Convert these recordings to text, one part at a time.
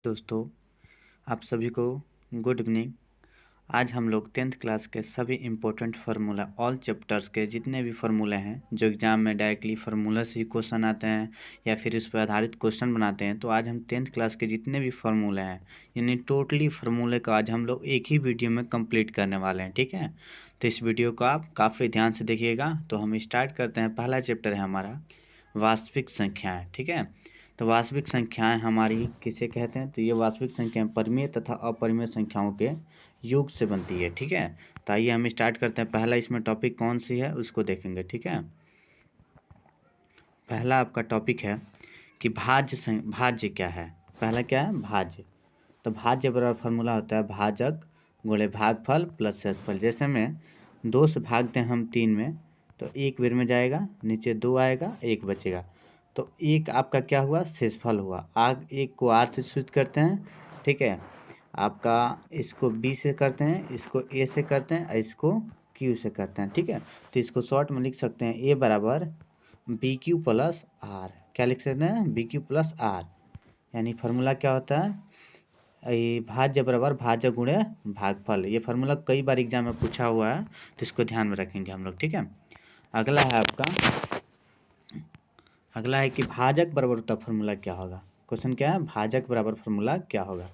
दोस्तों, आप सभी को गुड इवनिंग। आज हम लोग 10th क्लास के सभी इम्पोर्टेंट फार्मूला ऑल चैप्टर्स के जितने भी फार्मूले हैं जो एग्ज़ाम में डायरेक्टली फार्मूला से ही क्वेश्चन आते हैं या फिर इस पर आधारित क्वेश्चन बनाते हैं, तो आज हम 10th क्लास के जितने भी फार्मूले हैं यानी टोटली फार्मूले को आज हम लोग एक ही वीडियो में कंप्लीट करने वाले हैं। ठीक है, तो इस वीडियो को आप काफ़ी ध्यान से देखिएगा। तो हम स्टार्ट करते हैं। पहला चैप्टर है हमारा वास्तविक संख्याएँ। ठीक है, तो वास्तविक संख्याएं हमारी किसे कहते हैं? तो ये वास्तविक संख्याएं परिमेय तथा अपरिमेय संख्याओं के योग से बनती है। ठीक है, तो आइए हम स्टार्ट करते हैं। पहला इसमें टॉपिक कौन सी है उसको देखेंगे। ठीक है, पहला आपका टॉपिक है कि भाज्य क्या है। पहला क्या है? भाज्य। तो भाज्य बराबर फार्मूला होता है भाजक गुणे भागफल प्लस शेषफल। जैसे में 2 से भागते हैं हम 3 में, तो एक बेर में जाएगा, नीचे 2 आएगा, 1 बचेगा। तो एक आपका क्या हुआ? शेषफल हुआ। आग एक को आर से सूचित करते हैं। ठीक है, आपका इसको बी से करते हैं, इसको ए से करते हैं, इसको क्यू से करते हैं। ठीक है, तो इसको शॉर्ट में लिख सकते हैं ए बराबर बी क्यू प्लस आर। क्या लिख सकते हैं? B Q plus R. यानी फार्मूला क्या होता है? ये भाज्य बराबर भाज्य गुणे भागफल। ये फार्मूला कई बार एग्जाम में पूछा हुआ है, तो इसको ध्यान में रखेंगे हम लोग। ठीक है, अगला है आपका, अगला है कि भाजक बराबर का फार्मूला क्या होगा। क्वेश्चन क्या है? भाजक बराबर फार्मूला क्या होगा।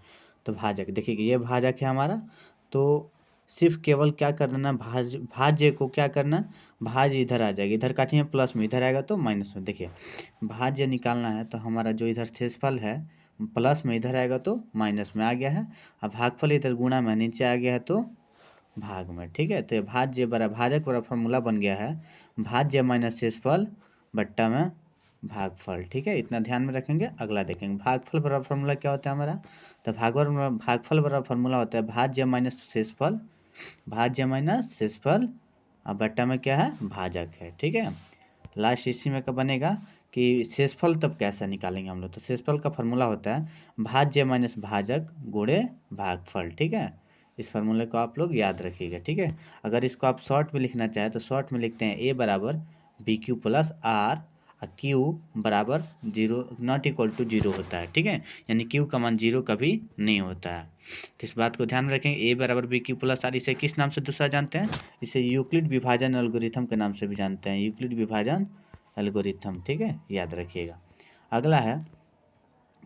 तो भाजक देखिए, ये भाजक है हमारा। तो सिर्फ केवल क्या करना, भाज्य को क्या करना, भाज्य इधर आ जाएगी, इधर काटिए प्लस में, इधर आएगा तो माइनस में। देखिए, भाज्य निकालना है तो हमारा जो इधर शेषफल है प्लस में, इधर आएगा तो माइनस में आ गया है। अब भागफल इधर गुणा में नीचे आ गया है तो भाग में। ठीक है, तो भाज्य बराबर भाजक बराबर फार्मूला बन गया है भाज्य माइनस शेषफल बट्टा में भागफल। ठीक है, इतना ध्यान में रखेंगे। अगला देखेंगे, भागफल बराबर फार्मूला क्या होता है हमारा। तो भागफल बराबर फार्मूला होता है भाज्य माइनस शेषफल, भाज्य माइनस शेषफल, और बट्टा में क्या है? भाजक है। ठीक है, लास्ट इसी में का बनेगा कि शेषफल तब कैसे निकालेंगे हम लोग। तो शेषफल का फार्मूला होता है भाज्य माइनस भाजक गुणे भागफल। ठीक है, इस फार्मूले को आप लोग याद रखिएगा। ठीक है, अगर इसको आप शॉर्ट में लिखना चाहें तो शॉर्ट में लिखते हैं ए बराबर B Q plus R, Q बराबर 0 नॉट इक्वल टू 0 होता है। ठीक है, यानी क्यू का मान 0 कभी नहीं होता है। तो इस बात को ध्यान में रखेंगे। ए बराबर बी क्यू प्लस आर, इसे किस नाम से दूसरा जानते हैं? इसे यूक्लिड विभाजन एल्गोरिथम के नाम से भी जानते हैं, यूक्लिड विभाजन एल्गोरिथम। ठीक है, याद रखिएगा। अगला है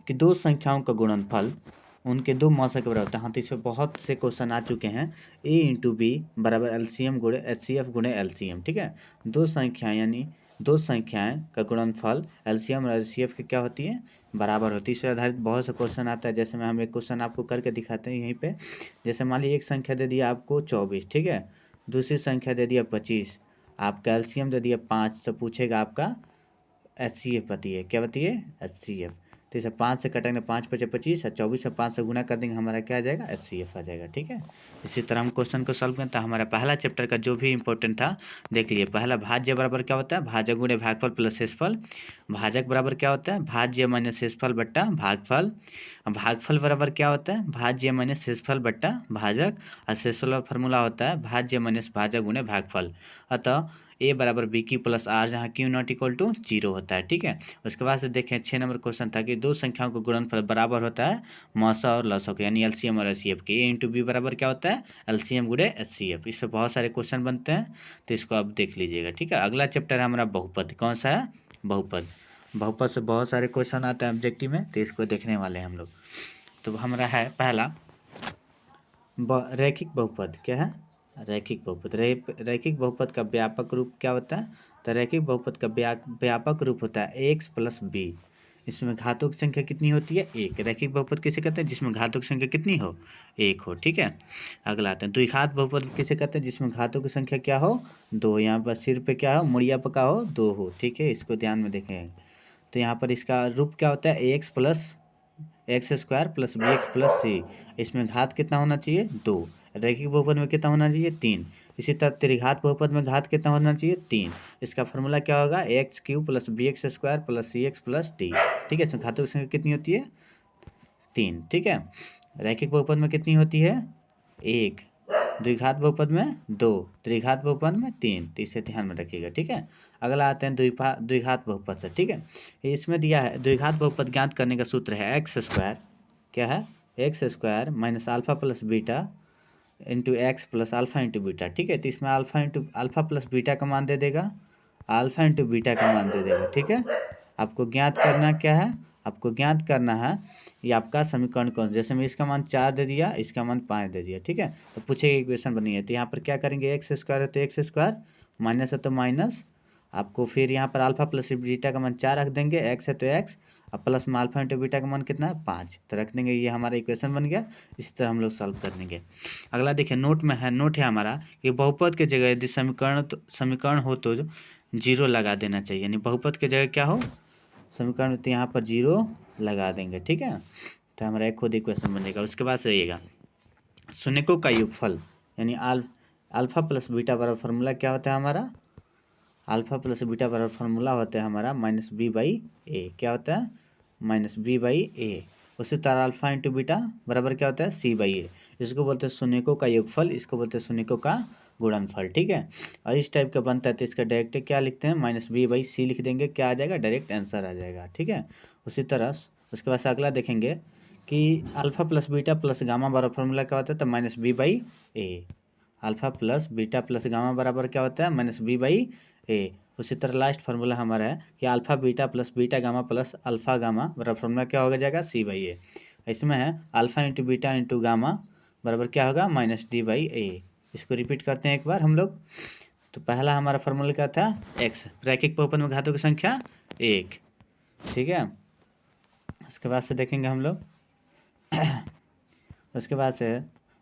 कि दो संख्याओं का गुणनफल उनके दो मौसा के बराबर होता है। हाँ, तो इसमें बहुत से क्वेश्चन आ चुके हैं। ए इंटू बी बराबर एलसीएम गुणे एचसीएफ गुणे एलसीएम। ठीक है, दो संख्याएं यानी दो संख्याएं का गुणनफल एलसीएम और एलसीएफ की क्या होती है? बराबर होती है। इससे आधारित बहुत से क्वेश्चन आता है। जैसे मैं हम एक क्वेश्चन आपको करके दिखाते हैं यहीं पे। जैसे मान लीजिए एक संख्या दे दिया आपको 24। ठीक है, दूसरी संख्या दे दिया 25, आपका एलसीएम दे दिया 5, तो पूछेगा आपका एच सी एफ बताइए, क्या बताइए? H C F. तो इसे 5 से कटेंगे, 5 पचे 25, और 24 से 5 से गुना कर देंगे, हमारा क्या आ जाएगा? एच सी एफ आ जाएगा। ठीक है, इसी तरह हम क्वेश्चन को सॉल्व करते हैं। हमारा पहला चैप्टर का जो भी इंपॉर्टेंट था देख लिए। पहला भाज्य बराबर क्या होता है? भाजक गुणे भागफल प्लस शेषफल। भाजक बराबर क्या होता है? भाज्य माइनस शेषफल बट्टा भागफल। भागफल बराबर क्या होता है? भाज्य माइनस शेषफल बट्टा भाजक। और शेषफल का फॉर्मूला होता है भाज्य माइनस भाजक गुणे भागफल। अतः ए बराबर बी क्यू प्लस आर, जहाँ क्यू नॉट इक्वल टू 0 होता है। ठीक है, उसके बाद से देखें 6 नंबर क्वेश्चन था कि दो संख्याओं का गुणनफल बराबर होता है मौसा और लौसा का, यानी एलसीएम और एचसीएफ के। ए इंटू बी बराबर क्या होता है? एलसीएम गुणे एचसीएफ। इस पर बहुत सारे क्वेश्चन बनते हैं, तो इसको आप देख लीजिएगा। ठीक है, अगला चैप्टर है हमारा बहुपद। कौन सा है? बहुपद। बहुपद से बहुत सारे क्वेश्चन आते हैं ऑब्जेक्टिव में, तो इसको देखने वाले हैं हम लोग। तो हमारा है पहला रैखिक बहुपद। क्या है? रैखिक बहुपद। रैखिक बहुपद का व्यापक रूप क्या होता है? तो रैखिक बहुपद का व्यापक रूप होता है एक्स प्लस बी। इसमें घातक संख्या कितनी होती है? एक। रैखिक बहुपद किसे कहते हैं? जिसमें घातक संख्या कितनी हो? एक हो। ठीक है, अगला आते हैं द्विघात बहुपद किसे कहते हैं? जिसमें घातक संख्या क्या हो? दो। यहाँ पर सिर पे क्या हो? मुड़िया पे का हो? दो हो। ठीक है, इसको ध्यान में देखें। तो यहाँ पर इसका रूप क्या होता है? X plus x square plus b x plus c. इसमें घात कितना होना चाहिए? 2। रैखिक बहुपद में कितना होना चाहिए? 3। इसी तरह त्रिघात बहुपद में घात कितना होना चाहिए? 3। इसका फॉर्मूला क्या होगा? X cube plus b x square plus c x plus d. ठीक है, इसमें घातों की संख्या कितनी होती है? 3। ठीक है, रैखिक बहुपद में कितनी होती है? 1। द्विघात बहुपद में 2, त्रिघात बहुपद में 3। तो इसे ध्यान में रखिएगा। ठीक है, अगला आते हैं द्विघात बहुपद से। ठीक है, इसमें दिया है द्विघात बहुपद ज्ञात करने का सूत्र है एक्स स्क्वायर क्या है, x square minus alpha plus beta into x plus alpha into beta. ठीक है, तो इसमें अल्फा प्लस बीटा का मान दे देगा, अल्फा इंटू बीटा का मान दे देगा। ठीक है, आपको ज्ञात करना क्या है, आपको ज्ञात करना है ये आपका समीकरण कौन, जैसे मैं इसका मान 4 दे दिया, इसका मान 5 दे दिया। ठीक है, तो पूछेगा इक्वेशन बनी है, तो यहाँ पर क्या करेंगे, एक्स स्क्वायर है तो एक्स स्क्वायर, माइनस है तो माइनस, आपको फिर यहाँ पर अल्फा प्लस बीटा का मान 4 रख देंगे, एक्स है तो एक्स, अब प्लस में अल्फा इंटू बीटा का मान कितना है 5, तो रख देंगे, ये हमारा इक्वेशन बन गया। इसी तरह हम लोग सॉल्व कर देंगे। अगला देखिए नोट में है, नोट है हमारा, ये बहुपद के जगह यदि समीकरण हो तो जीरो लगा देना चाहिए, यानी बहुपद के जगह क्या हो, समीकरण, तो यहाँ पर जीरो लगा देंगे। ठीक है, तो हमारा एक खुद इक्वेशन बनेगा। उसके बाद रहिएगा शून्यकों का योगफल, यानी अल्फा प्लस बीटा बराबर फार्मूला क्या होता है हमारा, अल्फा प्लस बीटा बराबर फार्मूला होता है हमारा माइनस बी बाई ए, क्या होता है, माइनस बी बाई ए। उसी तरह अल्फा इंटू बीटा बराबर क्या होता है, सी बाई ए। इसको बोलते हैं शून्यकों का योगफल, इसको बोलते हैं शून्यकों का गुणनफल। ठीक है, और इस टाइप का बनता है तो इसका डायरेक्ट क्या लिखते हैं, माइनस बी बाई सी लिख देंगे, क्या आ जाएगा, डायरेक्ट आंसर आ जाएगा। ठीक है, उसी तरह उसके बाद से अगला देखेंगे कि alpha plus beta plus gamma बराबर फार्मूला क्या होता है, तो minus B by A. Alpha plus beta plus gamma बराबर क्या होता है, माइनस बी बाई ए। उसी तरह लास्ट फार्मूला हमारा है कि alpha beta gamma plus alpha gamma बराबर फार्मूला क्या होगा जाएगा, सी बाई ए। इसमें है alpha into beta into gamma बराबर क्या होगा, माइनस डी बाई ए। इसको रिपीट करते हैं एक बार हम लोग। तो पहला हमारा फार्मूला क्या था, एक्स रैखिक बहुपद में घातों की संख्या 1। ठीक है, उसके बाद से देखेंगे हम लोग उसके बाद से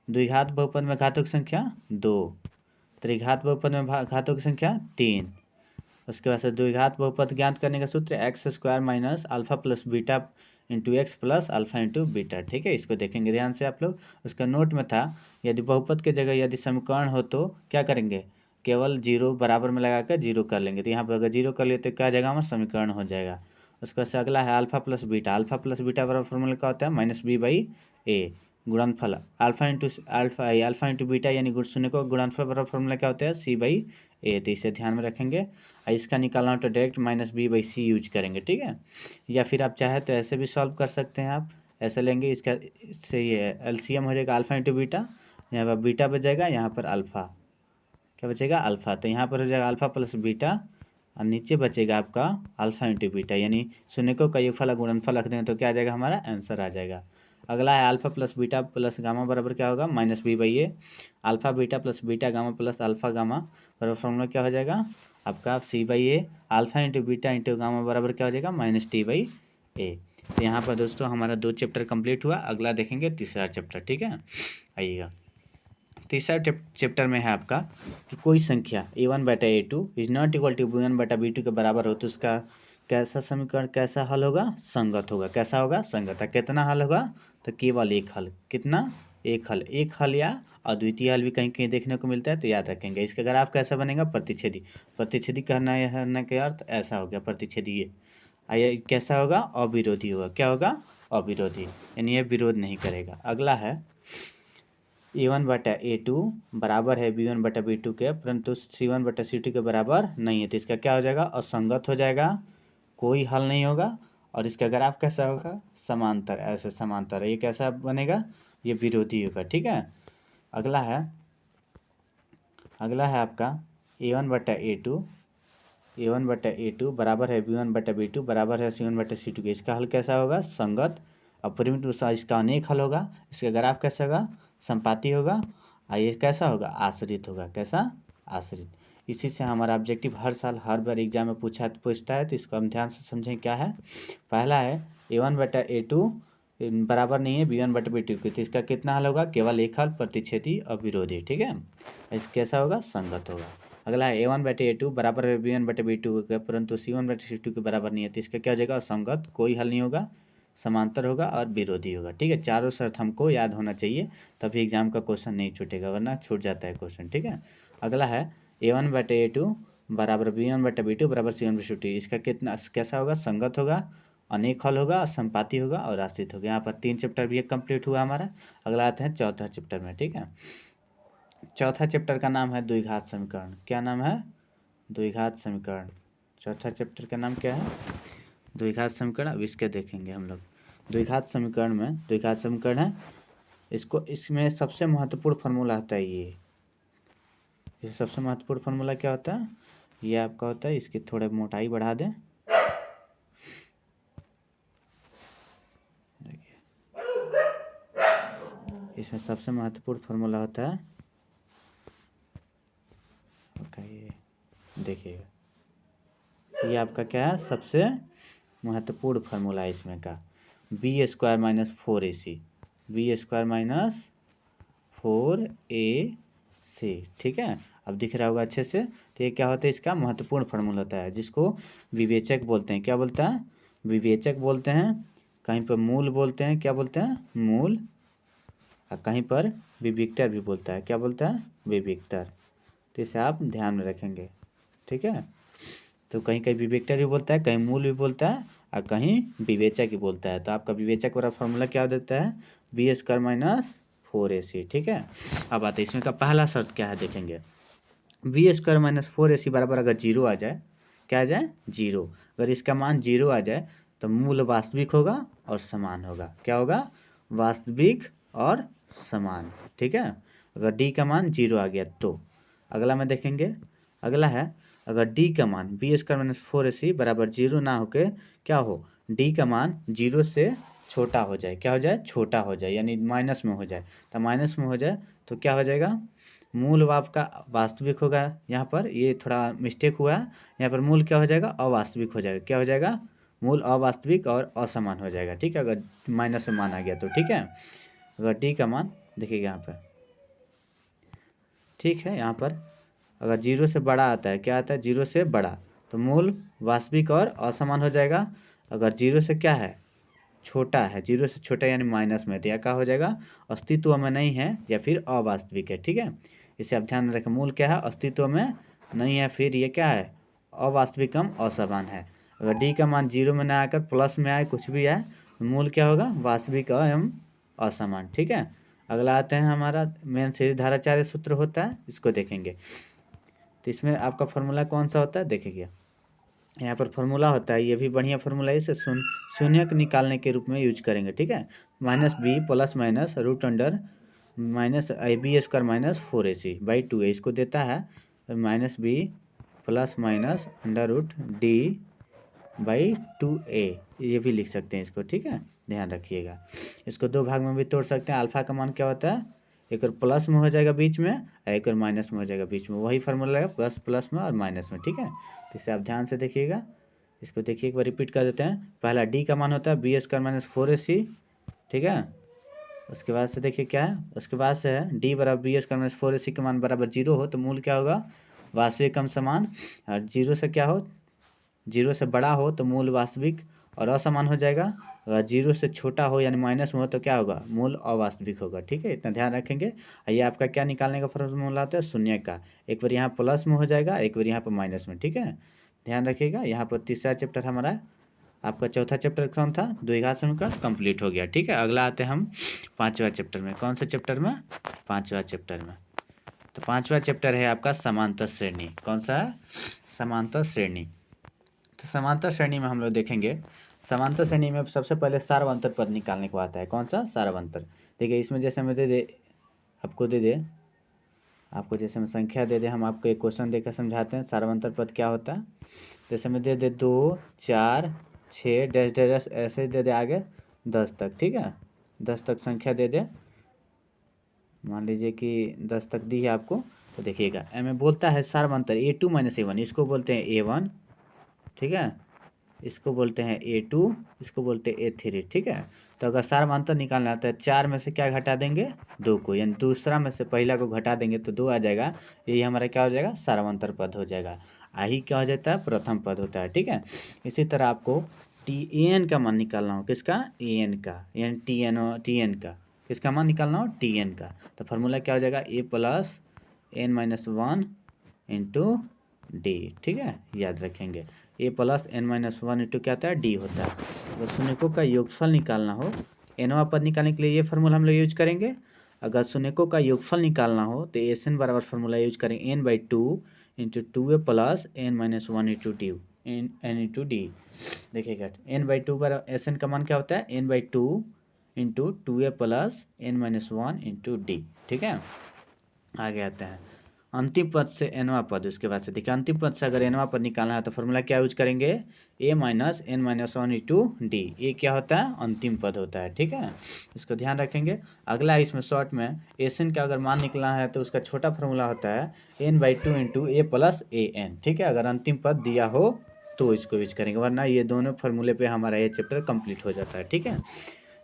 द्विघात बहुपद में घातों की संख्या 2, त्रिघात बहुपद में घातों की संख्या 3। उसके बाद से द्विघात बहुपद ज्ञात करने का सूत्र x square minus alpha plus beta into x plus alpha into beta. ठीक है, इसको देखेंगे ध्यान से आप लोग। उसका नोट में था यदि बहुपद के जगह यदि समीकरण हो तो क्या करेंगे, केवल जीरो बराबर में लगा कर जीरो कर लेंगे, तो यहाँ पर अगर जीरो कर लिए तो क्या जाएगा, हमारा समीकरण हो जाएगा। उसके बाद से अगला है अल्फा प्लस बीटा बराबर फॉर्मूला क्या होता है, माइनस बी बाई ए। गुणनफल अल्फा इंटू बीटा यानी शून्य को गुणनफल बराबर फॉर्मूला क्या होता है, सी बाई ए। तो इसे ध्यान में रखेंगे, और इसका निकालना हो तो direct minus B by C use करेंगे। ठीक है, या फिर आप चाहे तो ऐसे भी सॉल्व कर सकते हैं, आप ऐसे लेंगे, इसका इससे ये एलसीएम हो जाएगा अल्फा इंटू बीटा, यहाँ पर बीटा बचेगा, यहाँ पर अल्फा क्या बचेगा, अल्फा। तो यहाँ पर हो जाएगा अल्फा प्लस बीटा और नीचे बचेगा आपका अल्फा इंटू बीटा, यानी शून्यकों का योगफल गुणनफल रख देंगे तो क्या आ जाएगा, हमारा आंसर आ जाएगा। अगला है alpha plus beta plus gamma बराबर क्या होगा, minus B by A. Alpha beta plus beta gamma plus alpha gamma बराबर फॉर्मूला क्या हो जाएगा आपका, c by A. Alpha into beta into gamma बराबर क्या हो जाएगा, माइनस टी बाई ए। तो यहाँ पर दोस्तों हमारा 2 चैप्टर कंप्लीट हुआ। अगला देखेंगे तीसरा चैप्टर। ठीक है, आइएगा। तीसरा चैप्टर में है आपका कि कोई संख्या a1/a2 is not equal to b1/b2 के बराबर हो तो उसका कैसा समीकरण कैसा हल होगा, संगत होगा। कैसा होगा, संगत है। कितना हल होगा, तो केवल एक हल। कितना, एक हल या अद्वितीय हल भी कहीं कहीं देखने को मिलता है, तो याद रखेंगे। इसका ग्राफ कैसा बनेगा, प्रतिच्छेदी। प्रतिच्छेदी कहने के अर्थ ऐसा हो गया, प्रतिच्छेदी ये कैसा होगा, अविरोधी होगा। क्या होगा, अविरोधी, यानी ये विरोध नहीं करेगा। अगला है a1/a2 बराबर है b1/b2 के, परंतु c1/c2 के बराबर नहीं है, तो इसका क्या हो जाएगा, असंगत हो जाएगा, कोई हल नहीं होगा। और इसका ग्राफ कैसा होगा, समांतर, ऐसे समांतर है। ये कैसा बनेगा, ये विरोधी होगा। ठीक है, अगला है आपका a1/a2 बराबर है b1/b2 बराबर है c1/c2 के। इसका हल कैसा होगा, संगत। अपरिमित इसका अनेक हल होगा। इसका ग्राफ कैसा होगा, संपाती होगा। और ये कैसा होगा, आश्रित होगा। कैसा, आश्रित। इसी से हमारा ऑब्जेक्टिव हर साल हर बार एग्जाम में पूछता है, तो इसको हम ध्यान से समझें। क्या है, पहला है a1/a2 बराबर नहीं है b1/b2 के, तो इसका कितना हल होगा, केवल एक हल, प्रतिच्छेदी अविरोधी। ठीक है, इस कैसा होगा, संगत होगा। अगला है a1/a2 बराबर है b1/b2 के, परंतु c1/c2 के बराबर नहीं है, तो इसका क्या हो जाएगा, असंगत, कोई हल नहीं होगा, समांतर होगा और विरोधी होगा। ठीक है, चारों शर्त हमको याद होना चाहिए, तभी एग्जाम का क्वेश्चन नहीं छूटेगा, वरना छूट जाता है क्वेश्चन। ठीक है, अगला है a1/a2 बराबर b1/b2 बराबर c1/c2। इसका कितना कैसा होगा, संगत होगा, अनेक हल होगा, संपाती होगा और आश्रित होगा। यहाँ पर 3 चैप्टर भी एक कंप्लीट हुआ हमारा। अगला आते हैं चौथा चैप्टर में। ठीक है, चौथा चैप्टर का नाम है द्विघात समीकरण। क्या नाम है, द्विघात समीकरण। चौथा चैप्टर का नाम क्या है, द्विघात समीकरण। अब इसके देखेंगे हम लोग। द्विघात समीकरण में, द्विघात समीकरण है, इसको इसमें सबसे महत्वपूर्ण फार्मूला होता है ये सबसे महत्वपूर्ण फार्मूला क्या होता है, ये आपका होता है, इसकी थोड़ा मोटाई बढ़ा दें, देखिए इसमें सबसे महत्वपूर्ण फार्मूला होता है आपका ये, देखिएगा ये आपका क्या है, सबसे महत्वपूर्ण फार्मूला है इसमें का, B square minus 4ac, B square minus 4ac, ठीक है। अब दिख रहा होगा अच्छे से। तो ये क्या होता है, इसका महत्वपूर्ण फार्मूला होता है, जिसको विवेचक बोलते हैं। क्या बोलता है, विवेचक बोलते हैं, कहीं पर मूल बोलते हैं, क्या बोलते हैं, मूल, और कहीं पर विविक्तर भी बोलता है, क्या बोलता है, विविक्तर। तो इसे आप ध्यान में रखेंगे, ठीक है। तो कहीं कहीं विवेक्टर भी बोलता है, कहीं मूल भी बोलता है, और कहीं विवेचक ही बोलता है। तो आपका विवेचक वाला फॉर्मूला क्या देता है, बी स्क्वायर माइनस 4ac, ठीक है। अब आते हैं इसमें का पहला शर्त क्या है, देखेंगे, बी स्क्वायर माइनस 4ac बराबर अगर जीरो आ जाए, क्या आ जाए, जीरो, अगर इसका मान जीरो आ जाए तो मूल वास्तविक होगा और समान होगा। क्या होगा, वास्तविक और समान, ठीक है। अगर डी का मान जीरो आ गया तो अगला में देखेंगे, अगला है, अगर डी का मान बी स्क्वायर माइनस 4ac बराबर जीरो ना होके क्या हो, डी का मान जीरो से छोटा हो जाए, क्या हो जाए, छोटा हो जाए, यानी माइनस में हो जाए। तो माइनस में हो जाए तो क्या हो जाएगा, मूल आपका वास्तविक होगा। यहाँ पर ये थोड़ा मिस्टेक हुआ है, यहाँ पर मूल क्या हो जाएगा, अवास्तविक हो जाएगा। क्या हो जाएगा, मूल अवास्तविक और असमान हो जाएगा, ठीक है, अगर माइनस से मान आ गया तो, ठीक है। अगर डी का मान देखिएगा यहाँ पर, ठीक है, यहाँ पर अगर जीरो से बड़ा आता है, क्या आता है, जीरो से बड़ा, तो मूल वास्तविक और असमान हो जाएगा। अगर जीरो से क्या है, छोटा है, जीरो से छोटा यानी माइनस में, तो यह क्या हो जाएगा, अस्तित्व में नहीं है या फिर अवास्तविक है, ठीक है। इसे आप ध्यान में रखें, मूल क्या है, अस्तित्व में नहीं है, फिर ये क्या है, अवास्तविक कम असमान है। अगर डी का मान जीरो में ना आकर प्लस में आए, कुछ भी आए, तो मूल क्या होगा, वास्तविक एवं असमान, ठीक है। अगला आते हैं हमारा मेन सीरीज धाराचार्य सूत्र होता है, इसको देखेंगे। तो इसमें आपका फॉर्मूला कौन सा होता है, देखिए यहाँ पर फॉर्मूला होता है, ये भी बढ़िया फॉर्मूला है, इसे शून्यक निकालने के रूप में यूज करेंगे, ठीक है। Minus B plus minus root under minus B square minus 4ac by 2a, इसको देता है minus B plus minus under root D by 2a, ये भी लिख सकते हैं इसको, ठीक है, ध्यान रखिएगा। इसको दो भाग में भी तोड़ सकते हैं। अल्फा का मान क्या होता है, एक और प्लस में हो जाएगा बीच में, और एक और माइनस में हो जाएगा बीच में, वही फार्मूला लगेगा, प्लस प्लस में और माइनस में, ठीक है। तो इसे आप ध्यान से देखिएगा। इसको देखिए एक बार रिपीट कर देते हैं। पहला डी का मान होता है बी स्क्वायर माइनस 4ac, ठीक है। उसके बाद से देखिए क्या है, उसके बाद से है डी बराबर बी स्क्वायर माइनस 4ac के मान बराबर जीरो हो तो मूल क्या होगा, वास्तविक कम समान, और जीरो से क्या हो, जीरो से बड़ा हो तो मूल वास्तविक और असमान हो जाएगा। अगर जीरो से छोटा हो यानी माइनस में हो तो क्या होगा, मूल अवास्तविक होगा, ठीक है, इतना ध्यान रखेंगे। ये आपका क्या निकालने का फॉर्मूला होता है, शून्य का, एक बार यहाँ प्लस में हो जाएगा, एक बार यहाँ पर माइनस में, ठीक है, ध्यान रखिएगा। यहाँ पर तीसरा चैप्टर हमारा, आपका चौथा चैप्टर कौन था, द्विघात समीकरण कंप्लीट हो गया, ठीक है। अगला आते हैं हम पाँचवा चैप्टर में। कौन सा चैप्टर में, पाँचवा चैप्टर में। तो पाँचवा चैप्टर है आपका समांतर श्रेणी। कौन सा है, समांतर श्रेणी। तो समांतर श्रेणी में हम लोग देखेंगे, समांतर श्रेणी में सबसे पहले सार्वंतर पद निकालने को आता है। कौन सा, सार्वंतर। देखिए इसमें जैसे हमें आपको दे दे, आपको जैसे हम संख्या दे दे, हम आपको एक क्वेश्चन देकर समझाते हैं सार्वंतर पद क्या होता है। जैसे हमें दे दे 2 4 6 डैश डैश ऐसे दे दे आगे 10 तक, ठीक है, 10 तक संख्या दे दे, मान लीजिए कि 10 तक दी है आपको। तो देखिएगा में बोलता है सार्वंतर a2 माइनस a1, इसको बोलते हैं a1, ठीक है, इसको बोलते हैं a2, इसको बोलते हैं a3, ठीक है। तो अगर सार्वंतर निकालना है तो 4 में से क्या घटा देंगे, 2 को, यानी दूसरा में से पहला को घटा देंगे तो 2 आ जाएगा, यही हमारा क्या हो जाएगा, सार्वंतर पद हो जाएगा। आई क्या हो जाता है, प्रथम पद होता है, ठीक है। इसी तरह आपको टी का मान निकालना हो, किसका, एन का, यानी टी एन का, किसका मान निकालना हो, टी का। तो फार्मूला क्या हो जाएगा, a plus N minus 1 into d, ठीक है, याद रखेंगे। A plus N minus 1 into क्या होता है, डी होता है। अगर शून्यकों का योगफल निकालना हो, एनवा पद निकालने के लिए ये फार्मूला हम लोग यूज करेंगे। अगर शून्यकों का योगफल निकालना हो तो एस एन बराबर फार्मूला यूज करेंगे, N by 2 into 2a plus N minus 1 into D, n/2d। देखिएगा n/2 पर एस एन का मान क्या होता है, n/2 into 2a plus n-1 × d। ठीक है, आगे आते हैं अंतिम पद से nवां पद। उसके बाद से देखिए अंतिम पद से अगर nवां पद निकालना है तो फॉर्मूला क्या यूज करेंगे, a - n-1 × d। ये क्या होता है, अंतिम पद होता है। ठीक है, इसको ध्यान रखेंगे। अगला इसमें शॉर्ट में एन का अगर मान निकलना है तो उसका छोटा फार्मूला होता है n/2 into a plus an। ठीक है, अगर अंतिम पद दिया हो तो इसको यूज करेंगे, वरना ये दोनों फार्मूले पे हमारा ये चैप्टर कंप्लीट हो जाता है। ठीक है,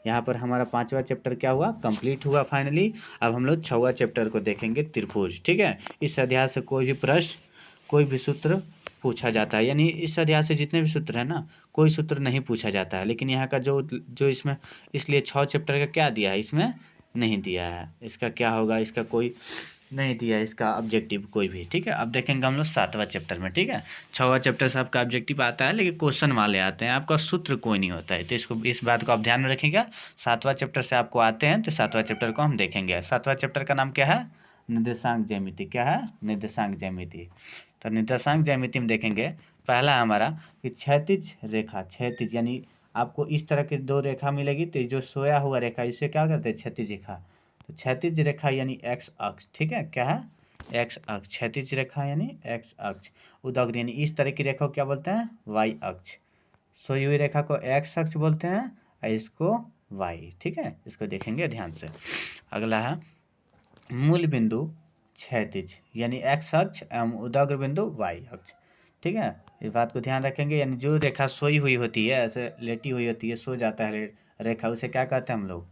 यहाँ पर हमारा 5वां चैप्टर क्या हुआ, कंप्लीट हुआ फाइनली। अब हम लोग 6वां चैप्टर को देखेंगे, त्रिभुज। ठीक है, इस अध्याय से कोई भी प्रश्न, कोई भी सूत्र पूछा जाता है, यानी इस अध्याय से जितने भी सूत्र हैं ना, कोई सूत्र नहीं पूछा जाता है। लेकिन यहाँ का जो इसमें, इसलिए 6 चैप्टर का क्या दिया है, इसमें नहीं दिया है। इसका क्या होगा, इसका कोई नहीं दिया इसका ऑब्जेक्टिव कोई भी। ठीक है, अब देखेंगे हम लोग 7वां चैप्टर में। ठीक है, 6वां चैप्टर से आपका ऑब्जेक्टिव आता है, लेकिन क्वेश्चन वाले आते हैं, आपका सूत्र कोई नहीं होता है। तो इसको, इस बात को आप ध्यान में रखिएगा। 7वां चैप्टर से आपको आते हैं तो 7वां चैप्टर को हम देखेंगे। 7वां चैप्टर का नाम क्या है, निर्देशांक ज्यामिति। क्या है, निर्देशांक ज्यामिति। तो निर्देशांक ज्यामिति में देखेंगे पहला हमारा कि क्षैतिज रेखा, क्षैतिज यानी आपको इस तरह की दो रेखा मिलेगी, तो जो सोया हुआ रेखा इसे क्या करते हैं, क्षैतिज रेखा। तो क्षैतिज रेखा यानी एक्स अक्ष। ठीक है, क्या है, एक्स अक्ष। क्षैतिज रेखा यानी एक्स अक्ष। उदग्र यानी इस तरह की रेखा को क्या बोलते हैं, वाई अक्ष। सोई हुई रेखा को एक्स अक्ष बोलते हैं और इसको वाई। ठीक है, इसको देखेंगे ध्यान से। अगला है मूल बिंदु क्षैतिज यानी एक्स अक्ष एवं उदग्र बिंदु वाई अक्ष। ठीक है, इस बात को ध्यान रखेंगे। यानी जो रेखा सोई हुई होती है, ऐसे लेटी हुई होती है, सो जाता है रेखा, उसे क्या कहते हैं हम लोग,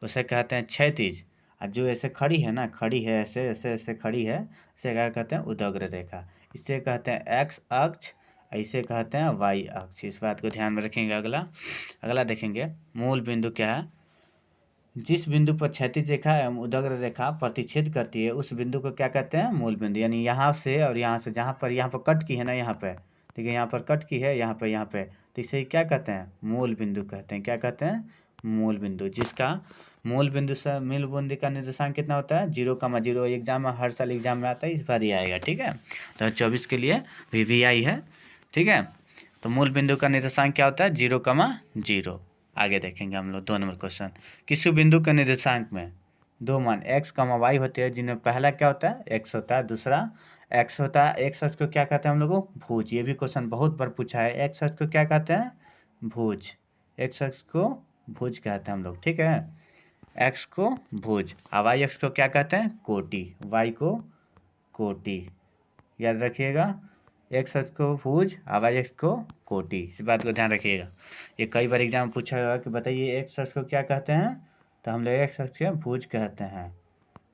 उसे कहते हैं क्षैतिज। और जो ऐसे खड़ी है ना, खड़ी है ऐसे ऐसे ऐसे खड़ी है, इसे क्या कहते हैं, उदग्र रेखा। इसे कहते हैं एक्स अक्ष, इसे कहते हैं वाई अक्ष। इस बात को ध्यान में रखेंगे। अगला देखेंगे मूल बिंदु क्या है, जिस बिंदु पर क्षैतिज रेखा एवं उदग्र रेखा प्रतिच्छेद करती है उस बिंदु को क्या कहते हैं, मूल बिंदु। यानी यहाँ से और यहाँ से, जहाँ पर यहाँ पर कट की है ना, यहाँ पे देखिए, यहाँ पर कट की है, यहाँ पे, तो इसे क्या कहते हैं, मूल बिंदु कहते हैं। क्या कहते हैं, मूल बिंदु। जिसका मूल बिंदु से मूल बिंदु का निर्देशांक कितना होता है, 0,0। एग्जाम में हर साल एग्जाम में आता है, इस बार ही आएगा। ठीक है, 2024 के लिए VVI है। ठीक है, तो मूल बिंदु का निर्देशांक क्या होता है, 0,0। आगे देखेंगे हम लोग 2 नंबर क्वेश्चन। किसी बिंदु के निर्देशांक में दो मान x, y होते हैं, जिनमें पहला क्या होता है, x होता है, दूसरा x होता है। x अक्ष को क्या कहते हैं हम लोगों, भुज। ये भी क्वेश्चन बहुत बार पूछा है। x अक्ष को क्या कहते हैं, भुज। x अक्ष को भुज कहते हैं हम लोग। ठीक है, x को भुज। और y अक्ष को क्या कहते हैं, कोटि। y को कोटि, याद रखिएगा। एक्स अक्ष को भुज, वाई अक्ष को कोटि। इस बात को ध्यान रखिएगा। ये कई बार एग्जाम में पूछा गया कि बताइए एक्स अक्ष को क्या कहते हैं, तो हम लोग एक्स अक्ष को भुज कहते हैं।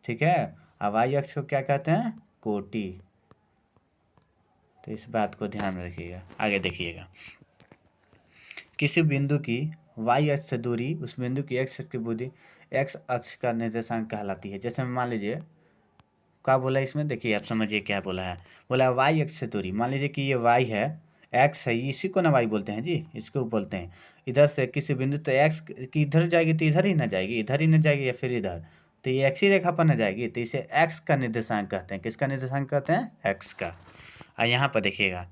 ठीक है, और वाई अक्ष को क्या कहते हैं, कोटि। तो इस बात को ध्यान में रखिएगा। आगे देखिएगा, किसी बिंदु की वाई अक्ष से दूरी उस बिंदु की एक्स अक्ष की दूरी एक्स अक्ष का निर्देशांक कहलाती है। जैसे मान लीजिए क्या बोला इसमें, देखिए आप समझिए क्या बोला है। बोला वाई एक्स से दूरी, मान लीजिए कि ये वाई है, एक्स है, इसी को ना वाई बोलते हैं जी, इसको बोलते हैं। इधर से किसी बिंदु तो एक्स की इधर जाएगी तो इधर ही ना जाएगी, इधर ही ना जाएगी या फिर इधर, तो ये एक्स ही रेखा पर ना जाएगी, तो इसे एक्स का निर्देशांक कहते हैं। किसका निर्देशांक कहते हैं, एक्स का। और यहाँ पर देखिएगा,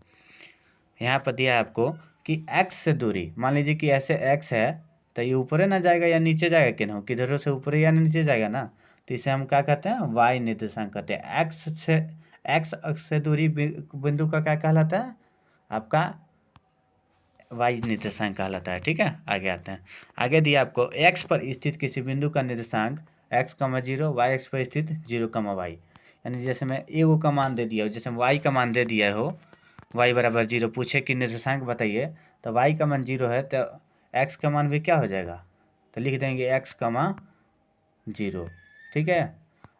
यहाँ पर दिया है आपको कि एक्स से दूरी, मान लीजिए कि ऐसे एक्स है, तो ये ऊपर ना जाएगा या नीचे जाएगा, कि ना किधरों से ऊपर या नीचे जाएगा ना, तो इसे हम क्या कहते हैं, वाई निर्देशांक कहते हैं। एक्स अक्ष से दूरी बिंदु का क्या कहलाता है, आपका वाई निर्देशांक कहलाता है। ठीक है, आगे आते हैं। आगे दिया आपको एक्स पर स्थित किसी बिंदु का निर्देशांक x,0, वाई एक्स पर स्थित 0,y। यानी जैसे मैं ए का मान दे दिया हो, जैसे वाई का मान दे दिया हो, y बराबर 0, पूछे कि निर्देशांक बताइए, तो y का मान 0 है, तो x का मान भी क्या हो जाएगा, तो लिख देंगे x,0। ठीक है,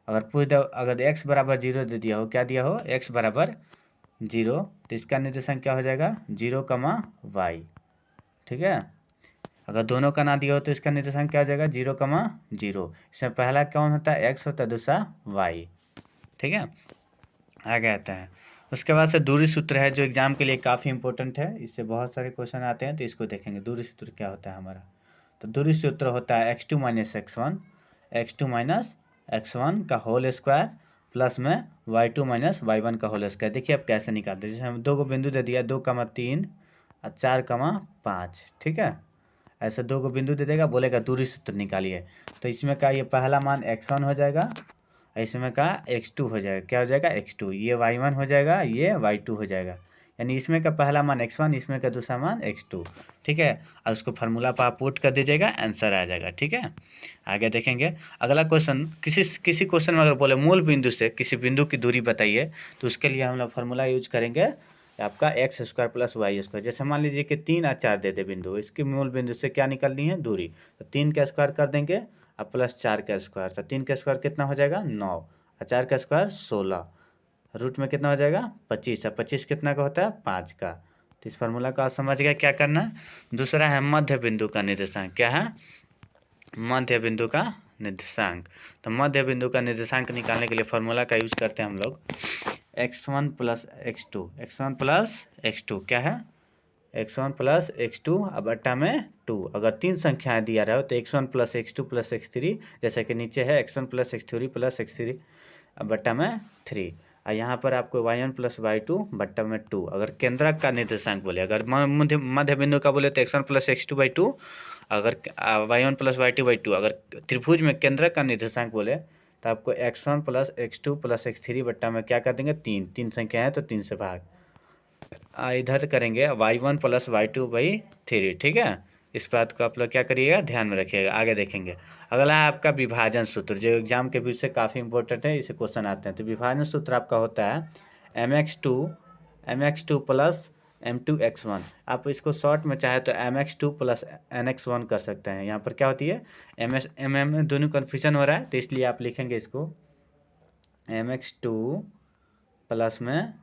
अगर पूछ दो, अगर x बराबर 0 दे दिया हो, क्या दिया हो, x बराबर 0, तो इसका निर्देशांक क्या हो जाएगा, 0,y। ठीक है, अगर दोनों का ना दिया हो तो इसका निर्देशांक क्या हो जाएगा, 0,0। इसमें पहला कौन होता है, एक्स होता है, दूसरा वाई। ठीक है, आगे आता है। उसके बाद से दूरी सूत्र है, जो एग्जाम के लिए काफ़ी इंपॉर्टेंट है, इससे बहुत सारे क्वेश्चन आते हैं, तो इसको देखेंगे। दूरी सूत्र क्या होता है हमारा, तो दूरी सूत्र होता है x2 - x1, x2 - x1 का होल स्क्वायर प्लस में y2 माइनस y1 का होल स्क्वायर। देखिए अब कैसे निकालते हैं, जैसे हम 2 को बिंदु दे दिया 2,3 और 4,5, ठीक है। ऐसे 2 को बिंदु दे देगा, बोलेगा दूरी सूत्र निकालिए। तो इसमें का ये पहला मान x1 हो जाएगा, इसमें का x2 हो जाएगा। क्या हो जाएगा x2, ये y1 हो जाएगा, ये y2 हो जाएगा। यानी इसमें का पहला मान x1, इसमें का दूसरा मान x2, ठीक है। और उसको फार्मूला पर आप पुट कर दीजिएगा, आंसर आ जाएगा, ठीक है। आगे देखेंगे अगला क्वेश्चन। किसी क्वेश्चन में अगर बोले मूल बिंदु से किसी बिंदु की दूरी बताइए, तो उसके लिए हम लोग फार्मूला यूज करेंगे आपका x² प्लस y²। जैसे मान लीजिए कि 3 और 4 दे दे बिंदु, इसके मूल बिंदु से क्या निकालनी है, दूरी। तो 3 का स्क्वायर कर देंगे और प्लस 4 का स्क्वायर। तो 3 का स्क्वायर कितना हो जाएगा 9 और 4 का स्क्वायर 16, रूट में कितना हो जाएगा 25। और 25 कितना का होता है 5 का। तो इस फार्मूला को आप समझ गए क्या करना है। दूसरा है मध्य बिंदु का निर्देशांक। क्या है, मध्य बिंदु का निर्देशांक। तो मध्य बिंदु का निर्देशांक निकालने के लिए फार्मूला का यूज करते हैं हम लोग x1 plus x2। x1 plus x2 क्या है, x1 प्लस x2 अब बट्टा में 2। अगर 3 संख्याएं दिया रहे हो तो x1 plus x2 plus x3, जैसे कि नीचे है x1 plus x3 plus x3 अब बट्टा में 3। और यहाँ पर आपको y1 प्लस y2 बट्टा में 2। अगर केंद्रक का निर्देशांक बोले, अगर मध्य बिंदु का बोले तो x1 प्लस x2/2, अगर y1 प्लस y2/2। अगर त्रिभुज में केंद्रक का निर्देशांक बोले तो आपको x1 plus x2 plus x3 बट्टा में क्या कर देंगे 3 संख्या है तो 3 से भाग। इधर करेंगे y1 प्लस y2/3, ठीक है। इस बात को आप लोग क्या करिएगा, ध्यान में रखिएगा। आगे देखेंगे अगला है आपका विभाजन सूत्र, जो एग्जाम के व्यू से काफ़ी इंपॉर्टेंट है, इसे क्वेश्चन आते हैं। तो विभाजन सूत्र आपका होता है mx2 प्लस m2x1। आप इसको शॉर्ट में चाहे तो mx2 प्लस nx1 कर सकते हैं। यहाँ पर क्या होती है mm दोनों कन्फ्यूजन हो रहा है, तो इसलिए आप लिखेंगे इसको mx2 प्लस में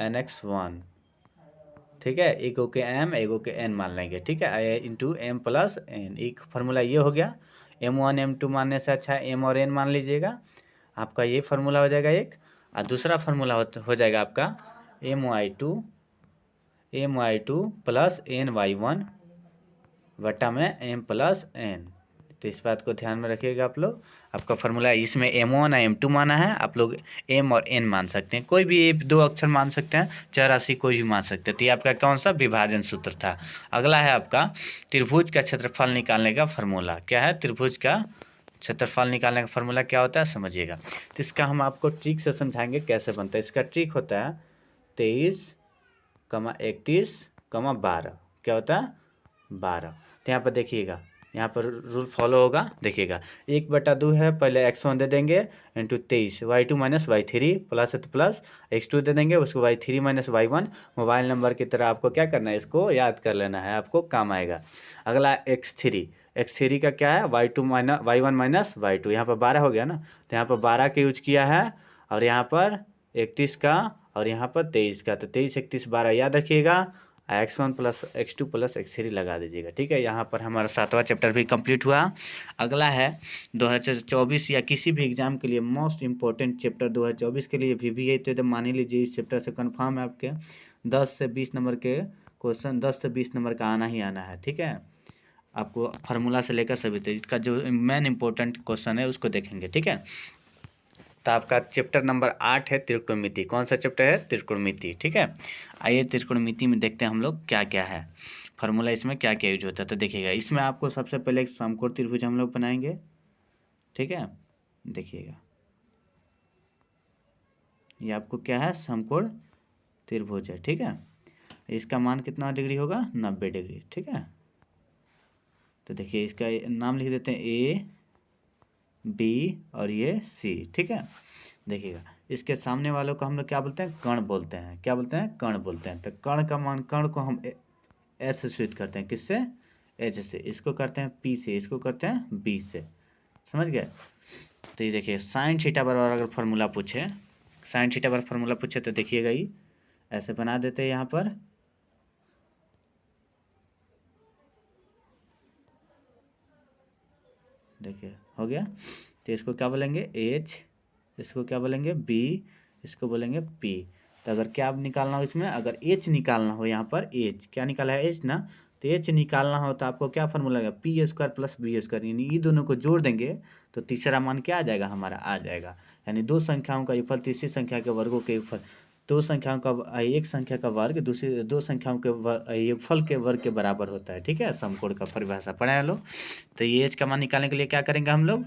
nx1, ठीक है। एक के m एक के n मान लेंगे, ठीक है, इंटू एम प्लस एन। एक फार्मूला ये हो गया। m1 m2 मानने से अच्छा m और n मान लीजिएगा, आपका ये फार्मूला हो जाएगा एक। और दूसरा फार्मूला हो जाएगा आपका my2 प्लस ny1 बटा में m प्लस n। तो इस बात को ध्यान में रखिएगा आप लोग। आपका फार्मूला इसमें m1 और m2 माना है, आप लोग m और n मान सकते हैं, कोई भी 2 अक्षर मान सकते हैं, चौरासी कोई भी मान सकते हैं। तो ये आपका कौन सा विभाजन सूत्र था। अगला है आपका त्रिभुज का क्षेत्रफल निकालने का फार्मूला। क्या है, त्रिभुज का क्षेत्रफल निकालने का फार्मूला क्या होता है समझिएगा। तो इसका हम आपको ट्रिक से समझाएंगे कैसे बनता है। इसका ट्रिक होता है 23, 31, 12। क्या होता है 12। तो यहाँ पर देखिएगा, यहाँ पर रूल फॉलो होगा, देखिएगा 1/2 है, पहले x1 दे देंगे into 23, y2 minus y3 plus है तो प्लस x2 दे देंगे, उसको y3 minus y1। Mobile number की तरह आपको क्या करना है, इसको याद कर लेना है, आपको काम आएगा। अगला x3 का क्या है y1 माइनस y2। यहाँ पर 12 हो गया ना, तो यहाँ पर 12 का यूज किया है, और यहाँ पर 31 का, और यहाँ पर 23 का। तो 23, 31, 12 याद रखिएगा। x1 plus x2 plus x3 लगा दीजिएगा, ठीक है। यहाँ पर हमारा 7वां चैप्टर भी कंप्लीट हुआ। अगला है 2024 या किसी भी एग्जाम के लिए मोस्ट इंपॉर्टेंट चैप्टर 2024 के लिए VVI। तो मान ही लीजिए इस चैप्टर से कंफर्म है आपके 10 से 20 नंबर के क्वेश्चन, 10 से 20 नंबर का आना ही आना है, ठीक है। आपको फार्मूला से लेकर सभी तक इसका जो मेन इंपॉर्टेंट क्वेश्चन है उसको देखेंगे, ठीक है। तो आपका चैप्टर नंबर 8 है त्रिकोणमिति। कौन सा चैप्टर है, त्रिकोणमिति, ठीक है। आइए त्रिकोणमिति में देखते हैं हम लोग क्या क्या है, फार्मूला इसमें क्या क्या यूज होता है। तो देखिएगा इसमें आपको सबसे पहले एक समकोण त्रिभुज हम लोग बनाएंगे, ठीक है। देखिएगा ये आपको क्या है, समकोण त्रिभुज है, ठीक है। इसका मान कितना डिग्री होगा, 90 डिग्री, ठीक है। तो देखिए इसका नाम लिख देते हैं A, B और ये C, ठीक है। देखिएगा इसके सामने वालों को हम लोग क्या बोलते हैं, कर्ण बोलते हैं। क्या बोलते हैं, कर्ण बोलते हैं। तो कर्ण का मान, कर्ण को हम S से स्विच करते हैं, किससे, H से। इसको करते हैं P से, इसको करते हैं B से, समझ गए। तो ये देखिए साइन थीटा बराबर अगर फार्मूला पूछे, साइन थीटा बराबर फार्मूला पूछे तो देखिएगा ये ऐसे बना देते हैं यहाँ पर। देखिए हो गया। तो इसको क्या बोलेंगे H, इसको क्या बोलेंगे B, इसको बोलेंगे P। तो अगर क्या निकालना हो इसमें, अगर H निकालना हो, यहाँ पर H क्या निकाला है H ना, तो एच निकालना हो तो आपको क्या फार्मूला लगेगा, P square plus B square, यानी ये दोनों को जोड़ देंगे तो तीसरा मान क्या आ जाएगा हमारा, आ जाएगा। यानी दो संख्याओं का योगफल तीसरी संख्या के वर्गों के योगफल, दो संख्याओं का एक संख्या का वर्ग दूसरी दो संख्याओं के योगफल के वर्ग के बराबर होता है। ठीक है, समकोण का परिभाषा पढ़ा है लोग। तो ये एच का मान निकालने के लिए क्या करेंगे हम लोग,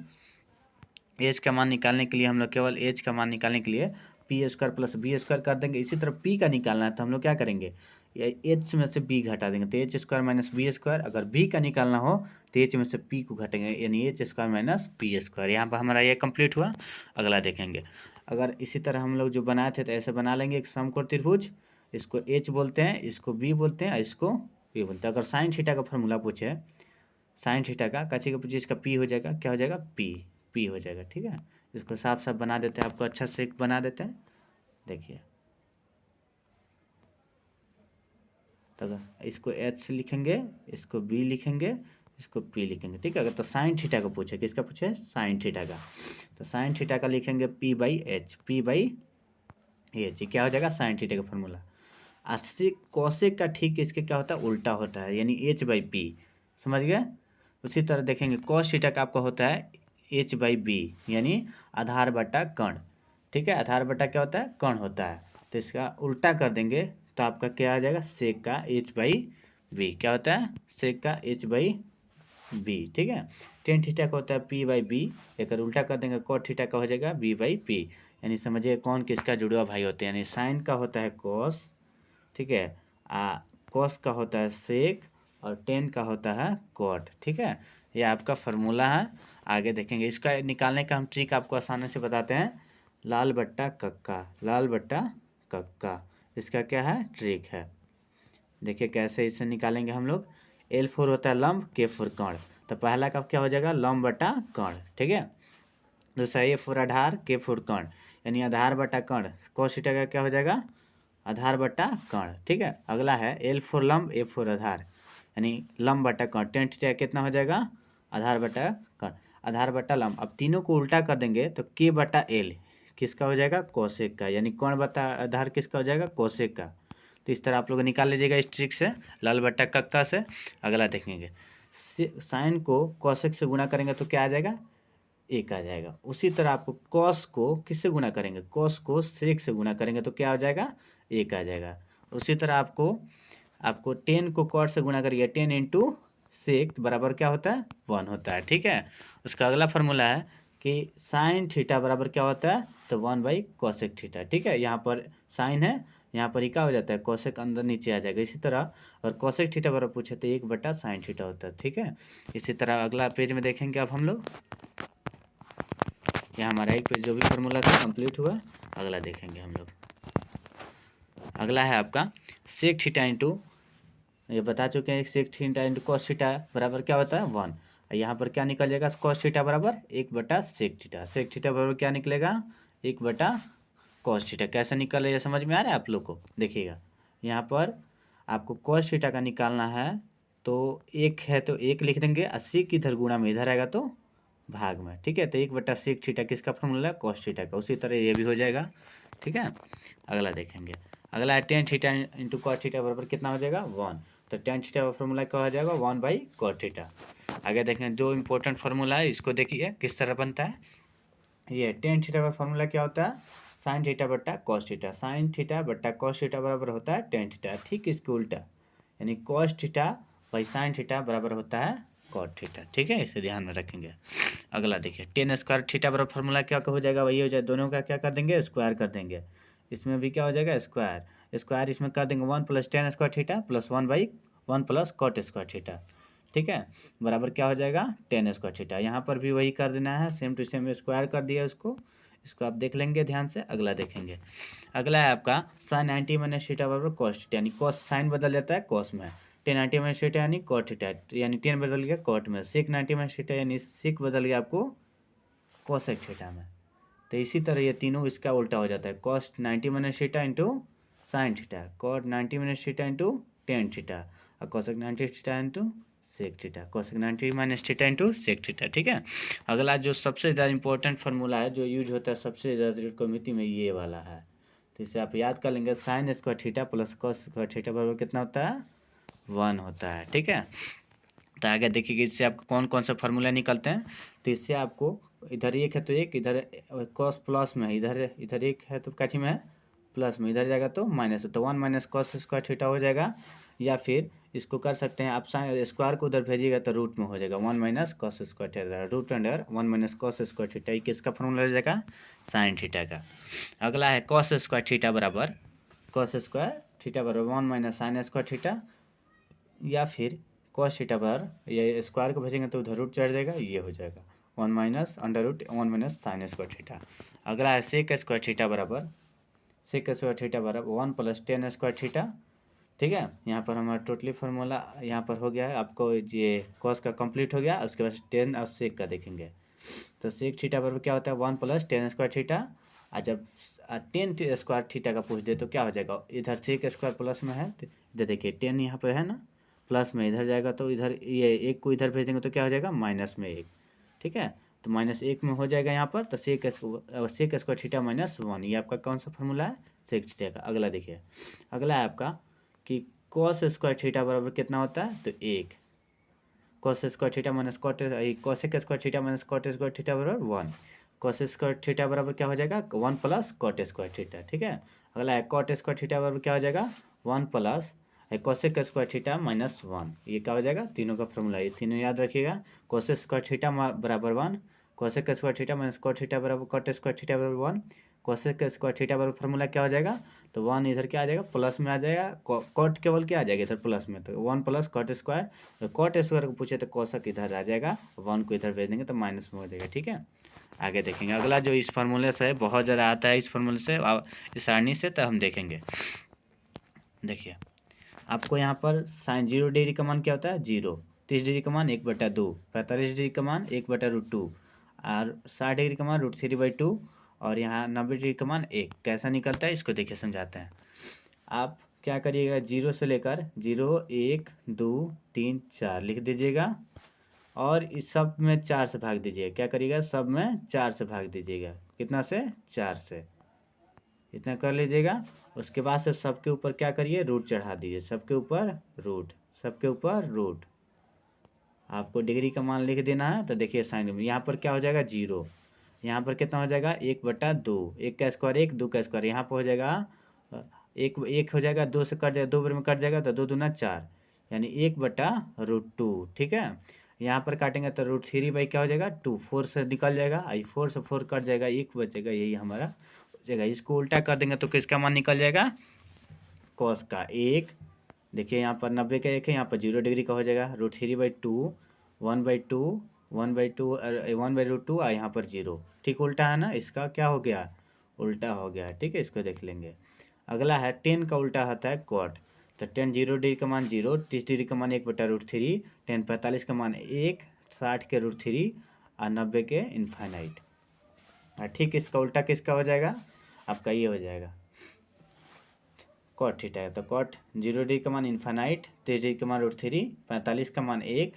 एच का मान निकालने के लिए हम लोग केवल एच का मान निकालने के लिए P square plus B square कर देंगे। इसी तरह पी का निकालना है तो हम लोग क्या करेंगे, एच में से बी घटा देंगे तो H square minus B square. अगर बी का निकालना हो तो एच में से पी को घटेंगे, यानी H square minus P square. यहाँ पर हमारा ये कंप्लीट हुआ। अगला देखेंगे, अगर इसी तरह हम लोग जो बनाए थे तो ऐसे बना लेंगे एक समकोण त्रिभुज, इसको एच बोलते हैं, इसको बी बोलते हैं, इसको पी बोलते हैं। अगर साइन थीटा का फॉर्मूला पूछे, साइन थीटा का कच्ची का पूछे, इसका पी हो जाएगा, क्या हो जाएगा, पी हो जाएगा। ठीक है, इसको साफ साफ बना देते हैं, आपको अच्छा से बना देते हैं। देखिए, तो इसको एच से लिखेंगे, इसको बी लिखेंगे, इसको पी लिखेंगे। ठीक है, अगर तो साइन थीटा का पूछे, किसका पूछे, साइन थीटा का, तो साइन थीटा का लिखेंगे P by H, P by H, क्या हो जाएगा साइन थीटा का फॉर्मूला। आस्तिक कौशिक का ठीक इसके क्या होता है, उल्टा होता है, यानी एच बाई पी, समझ गए। उसी तरह देखेंगे कॉस थीटा का आपका होता है एच बाई बी, यानी आधार बटा कर्ण। ठीक है, आधार बटा क्या होता है, कर्ण होता है। तो इसका उल्टा कर देंगे तो आपका क्या आ जाएगा, सेक का एच बाई बी, क्या होता है, सेक का एच बाई बी। ठीक है, टेन थीटा का होता है पी बाई बी, अगर उल्टा कर देंगे कॉट थीटा का हो जाएगा बी बाई पी। यानी समझिए कौन किसका जुड़वा भाई होते हैं, यानी साइन का होता है कॉस, ठीक है, कॉस का होता है सेक, और टेन का होता है कॉट। ठीक है, ये आपका फार्मूला है। आगे देखेंगे, इसका निकालने का हम ट्रिक आपको आसानी से बताते हैं। लाल बट्टा कक्का, लाल बट्टा कक्का, इसका क्या है, ट्रिक है। देखिए कैसे इसे निकालेंगे हम लोग। L4 होता है लंब, K4 कर्ण, तो पहला का क्या हो जाएगा, लंब बटा कर्ण। ठीक है, दूसरा A4 आधार, K4 कर्ण, यानी आधार बटा कर्ण, cos थीटा का क्या हो जाएगा, आधार बटा कर्ण। ठीक है, अगला है L4 लंब, A4 आधार, यानी लंब बटा कर्ण, टेन थीटा कितना हो जाएगा, आधार बटा कर्ण, आधार बटा लंब। अब तीनों को उल्टा कर देंगे तो K बटा L किसका हो जाएगा, कोसेक का, यानी कर्ण बटा आधार किसका हो जाएगा, कोसेक का। तो इस तरह आप लोग निकाल लीजिएगा इस ट्रिक से, लाल बट्टा कक्का से। अगला देखेंगे, साइन को कौशिक से गुणा करेंगे तो क्या आ जाएगा, एक आ जाएगा। उसी तरह आपको कॉस को किससे गुणा करेंगे, कॉस को सेक से गुणा करेंगे तो क्या हो जाएगा, एक आ जाएगा। उसी तरह आपको आपको टेन को कॉट से गुणा करिए, टेन इंटू सेक बराबर क्या होता है, 1 होता है। ठीक है, उसका अगला फार्मूला है कि साइन थीटा बराबर क्या होता है, तो 1 बाई कॉसेक थीटा। ठीक है, यहाँ पर साइन है, यहाँ पर ही क्या हो जाता है, कौशिक अंदर नीचे आ जाएगा। इसी तरह और कौशिक थीटा बराबर पूछे तो 1 बटा साइन थीटा होता है। ठीक है, इसी तरह अगला पेज में देखेंगे अब हम लोग, यहाँ हमारा एक पेज जो भी फार्मूला था कंप्लीट हुआ। अगला देखेंगे हम लोग, अगला है आपका सेक थीटा इंटू, ये बता चुके हैं sec theta into cos theta बराबर क्या होता है, 1। यहाँ पर क्या निकल जाएगा, कॉस थीटा बराबर 1 बटा सेक थीटा, सेक थीटा बराबर क्या निकलेगा, 1 बटा कॉस थीटा। कैसे निकले ये समझ में आ रहा है आप लोग को, देखिएगा यहाँ पर आपको कॉस थीटा का निकालना है तो एक है तो एक लिख देंगे, 80 की इधर गुणा में इधर आएगा तो भाग में। ठीक है, तो 1 बटा सेक थीटा किसका फॉर्मूला है, कॉस थीटा का। उसी तरह ये भी हो जाएगा। ठीक है, अगला देखेंगे, अगला है tan theta into cos theta बराबर कितना हो जाएगा, 1। तो टेन थीटा का फॉर्मूला क्या हो जाएगा, 1 बाई कॉस थीटा। आगे देखेंगे जो इंपॉर्टेंट फार्मूला है इसको देखिए किस तरह बनता है। ये टेन थीटा का फॉर्मूला क्या होता है, साइन थीटा बट्टा कॉस थीटा, साइन थीटा बट्टा कॉस थीटा बराबर होता है टेन थीटा। ठीक इसके उल्टा, यानी cos theta by sine theta बराबर होता है कॉट थीटा। ठीक है, इसे ध्यान में रखेंगे। अगला देखिए, टेन स्क्वायर थीटा बराबर फॉर्मूला क्या हो जाएगा, वही हो जाए, दोनों का क्या कर देंगे, स्क्वायर कर देंगे। इसमें भी क्या हो जाएगा, स्क्वायर, स्क्वायर इसमें कर देंगे 1 plus tan square theta plus 1 by 1 plus cot square theta. ठीक है, बराबर क्या हो जाएगा, टेन स्क्वायर थीटा। यहाँ पर भी वही कर देना है, सेम टू सेम स्क्वायर कर दिया उसको, इसको आप देख लेंगे ध्यान से। अगला देखेंगे, अगला है आपका साइन 90 माइनस थीटा बराबर कॉस थीटा, यानी कॉस साइन बदल जाता है कॉस में, टेन 90 माइनस थीटा यानी कॉट थीटा, यानी टेन बदल गया कॉट में, सेक 90 माइनस थीटा यानी सेक बदल गया आपको कॉसेक थीटा में। तो इसी तरह ये तीनों इसका उल्टा हो जाता है, cos 90 minus theta into sine theta, cot 90 minus theta into tan theta, और cosec 90 theta into sec theta, cosec 90 minus theta into sec theta. ठीक है, अगला जो सबसे ज़्यादा इंपॉर्टेंट फार्मूला है जो यूज होता है सबसे ज़्यादा त्रिकोणमिति में, ये वाला है। तो इसे आप याद कर लेंगे, sign square theta plus cos square theta बराबर कितना होता है, 1 होता है। ठीक है, तो आगे देखिए इससे आपको कौन कौन सा फार्मूला निकलते हैं। तो इससे आपको इधर एक है तो एक, इधर कॉस प्लस में है, इधर इधर एक है तो काठी में है प्लस में, इधर जाएगा तो माइनस है, तो 1 माइनस कॉस स्क्वायर थीटा हो जाएगा। या फिर इसको कर सकते हैं आप, साइन स्क्वायर को उधर भेजिएगा तो रूट में हो जाएगा 1 minus cos square theta, root under 1 minus cos square theta. ये किसका फॉर्मूला हो जाएगा, साइन थीटा का। अगला है कॉस स्क्वायर थीटा बराबर, कॉस स्क्वायर थीटा बराबर 1 माइनस साइन स्क्वायर थीटा, या फिर कॉस थीटा पर ये स्क्वायर को भेजेंगे तो उधर रूट चढ़ जाएगा, ये हो जाएगा 1 minus under root 1 minus sine square theta. अगला है सेक स्क्वायर थीटा बराबर, सेक स्क्वायर थीटा बराबर 1 प्लस टेन स्क्वायर थीटा। ठीक है, यहाँ पर हमारा टोटली फार्मूला यहाँ पर हो गया है, आपको ये कॉस का कंप्लीट हो गया। उसके बाद टेन और सेक का देखेंगे। तो सेक थीटा बराबर क्या होता है 1 प्लस टेन स्क्वायर थीटा। और जब टेन स्क्वायर थीटा का पूछ दे तो क्या हो जाएगा, इधर सेक स्क्वायर प्लस में है तो इधर देखिए टेन यहाँ पर है ना, प्लस में इधर जाएगा तो इधर ये एक को इधर भेज देंगे तो क्या हो जाएगा माइनस में एक। ठीक है, तो माइनस एक में हो जाएगा यहाँ पर, तो सेक स्क्वायर थीटा माइनस 1, ये आपका कौन सा फॉर्मूला है, सेक थीटा का। अगला देखिए, अगला है आपका कि कॉस स्क्वायर थीटा बराबर कितना होता है, तो एक, cos square theta minus cot, cosec square theta minus cot square theta बराबर 1। कॉस स्क्वायर थीटा बराबर क्या हो जाएगा 1 प्लस कॉट स्क्वायर थीटा। ठीक है, अगला है कॉट स्क्वायर थीटा बराबर क्या हो जाएगा 1 plus cosec square theta minus 1। ये क्या हो जाएगा, तीनों का फॉर्मूला, ये तीनों याद रखिएगा। कोसेक स्क्वायर थीटा बराबर 1, cosec square theta minus cot theta बराबर कॉट स्क्वायर थीटा बराबर 1, कोसेक स्क्वायर थीटा बराबर फॉर्मूला क्या हो जाएगा, तो 1 इधर क्या आ जाएगा प्लस में आ जाएगा, कॉट केवल क्या आ जाएगा इधर प्लस में, तो 1 plus cot square, cot square को पूछे तो कोसक इधर आ जाएगा, 1 को इधर भेज देंगे तो माइनस में हो जाएगा। ठीक है, आगे देखेंगे अगला जो इस फार्मूले से बहुत ज़्यादा आता है, इस फार्मूले से इस सारणी से, तो हम देखेंगे। देखिए आपको यहाँ पर साइन 0 डिग्री का मान क्या होता है 0, 30 डिग्री का मान 1/2, 45 डिग्री का मान 1/√2, और 60 डिग्री का मान √3/2, और यहाँ 90 डिग्री का मान 1। कैसा निकलता है इसको देखिए समझाते हैं। आप क्या करिएगा, 0 से लेकर 0 1 2 3 4 लिख दीजिएगा, और इस सब में 4 से भाग दीजिएगा। क्या करिएगा, सब में 4 से भाग दीजिएगा, कितना से 4 से, इतना कर लीजिएगा। उसके बाद से सबके ऊपर क्या करिए, रूट चढ़ा दीजिए, सबके ऊपर रूट, सबके ऊपर रूट। आपको डिग्री का मान लिख देना है, तो देखिए साइन में यहाँ पर क्या हो जाएगा 0, यहाँ पर कितना हो जाएगा 1/2, 1 का स्क्वायर 1, 2 का स्क्वायर यहाँ पर हो जाएगा एक, एक हो जाएगा 2 से कट जाएगा, 2 बार में कट जाएगा तो 2 दूना 4, यानी 1/√2। ठीक है, यहाँ पर काटेंगे तो √3 क्या हो जाएगा 2, 4 से निकल जाएगा, आई 4 से 4 कट जाएगा, 1 बचेगा, यही हमारा हो जाएगा। इसको उल्टा कर देंगे तो किसका मान निकल जाएगा, कॉस का 1। देखिए यहाँ पर 90 का 1 है, यहाँ पर 0 डिग्री का हो जाएगा √3/2, 1/2, 1/2 1/√2, और यहाँ पर 0। ठीक उल्टा है ना, इसका क्या हो गया, उल्टा हो गया। ठीक है, इसको देख लेंगे। अगला है 10 का उल्टा होता है कॉट, तो 10 0 डिग्री का मान 0, 30 डिग्री का मान 1/√3, 10 45 का मान 1, 60 के √3, और 90 के इनफाइनाइट। ठीक, इसका उल्टा किसका हो जाएगा, आपका ये हो जाएगा कॉट थीटा है, तो कॉट 0 डिग्री का मान इनफाइनाइट, 30 डिग्री का मान √3, 45 का मान 1,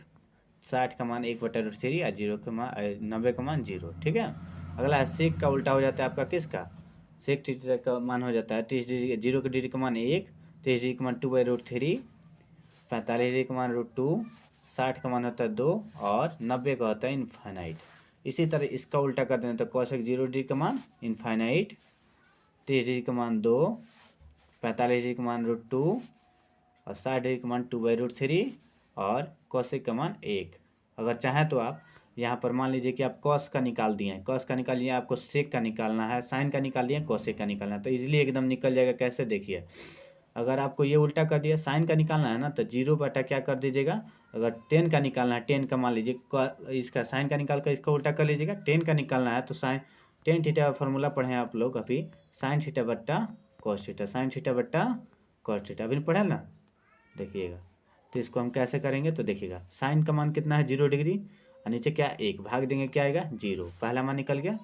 60 का मान 1/√3, और 0 का मान 90 का मान 0। ठीक है, अगला है सेक का उल्टा हो जाता है आपका किसका, सेक थीटा का मान हो जाता है 30 डिग्री, 0 के डिग्री का मान 1, 30 डिग्री का मान 2/√3, 45 डिग्री का मान √2, 60 का मान होता है 2, और 90 का होता है इनफाइनाइट। इसी तरह इसका उल्टा कर दें तो कॉसेक 0 डिग्री का मान इनफाइनाइट, 30 डिग्री का मान 2, 45 डिग्री का मान √2, और 60 डिग्री का मान 2/√3, और कॉसेक का मान 1। अगर चाहें तो आप यहाँ पर मान लीजिए कि आप कॉस का निकाल दिए हैं, कॉस का निकाल लिया, आपको सेक का निकालना है, साइन का निकाल लिया, कॉसेक का निकालना है, तो इजीली एकदम निकल जाएगा। कैसे देखिए, अगर आपको ये उल्टा कर दिया, साइन का निकालना है ना, तो 0 क्या कर दीजिएगा, अगर 10 का निकालना है, 10 का मान लीजिए इसका साइन का निकाल कर इसका उल्टा कर लीजिएगा। 10 का निकालना है तो साइन, टेन थीटा का फॉर्मूला पढ़े आप लोग अभी, साइन थीटा बट्टा कॉस थीटा, साइन थीटा बट्टा कॉस थीटा अभी पढ़े ना, देखिएगा। तो इसको हम कैसे करेंगे, तो देखिएगा साइन का मान कितना है 0 डिग्री, और नीचे क्या 1, भाग देंगे क्या आएगा 0, पहला मान निकल गया।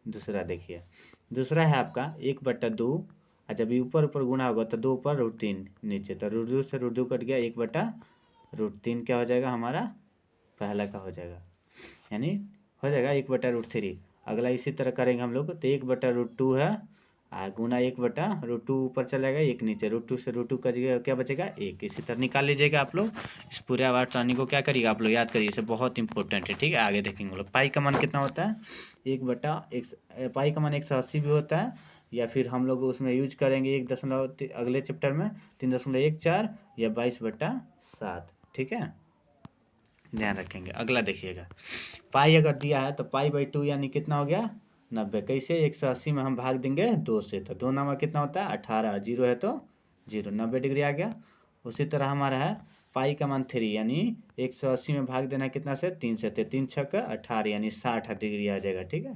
दूसरा देखिए, दूसरा है आपका 1/2, और जब ये ऊपर ऊपर गुणा होगा तो 2 ऊपर √3 नीचे, तो √2 से √2 कट गया, 1/√3 क्या हो जाएगा हमारा, पहला का हो जाएगा, यानी हो जाएगा 1/√3। अगला इसी तरह करेंगे हम लोग, तो 1/√2 है, गुना 1/√2 ऊपर चला गया, 1 नीचे, √2 से √2 का जगह क्या बचेगा 1। इसी तरह निकाल लीजिएगा आप लोग। इस पूरे आवर्त सारणी को क्या करिएगा आप लोग याद करिए, इसे बहुत इंपॉर्टेंट है, ठीक है। आगे देखेंगे हम लोग पाई का मान कितना होता है 1/1, पाई का मान 180 भी होता है, या फिर हम लोग उसमें यूज करेंगे 1 अगले चैप्टर में 3.14 या 22/7, ठीक है, ध्यान रखेंगे। अगला देखिएगा, पाई अगर दिया है तो पाई/2 यानी कितना हो गया 90। कैसे 180 में हम भाग देंगे 2 से, तो 2 9 कितना होता है 18, जीरो है तो 0, 90 डिग्री आ गया। उसी तरह हमारा है पाई का मान 3 यानी 180 में भाग देना कितना से 3 से, तो 3 छक्का 18 यानी 60 डिग्री आ जाएगा, ठीक है।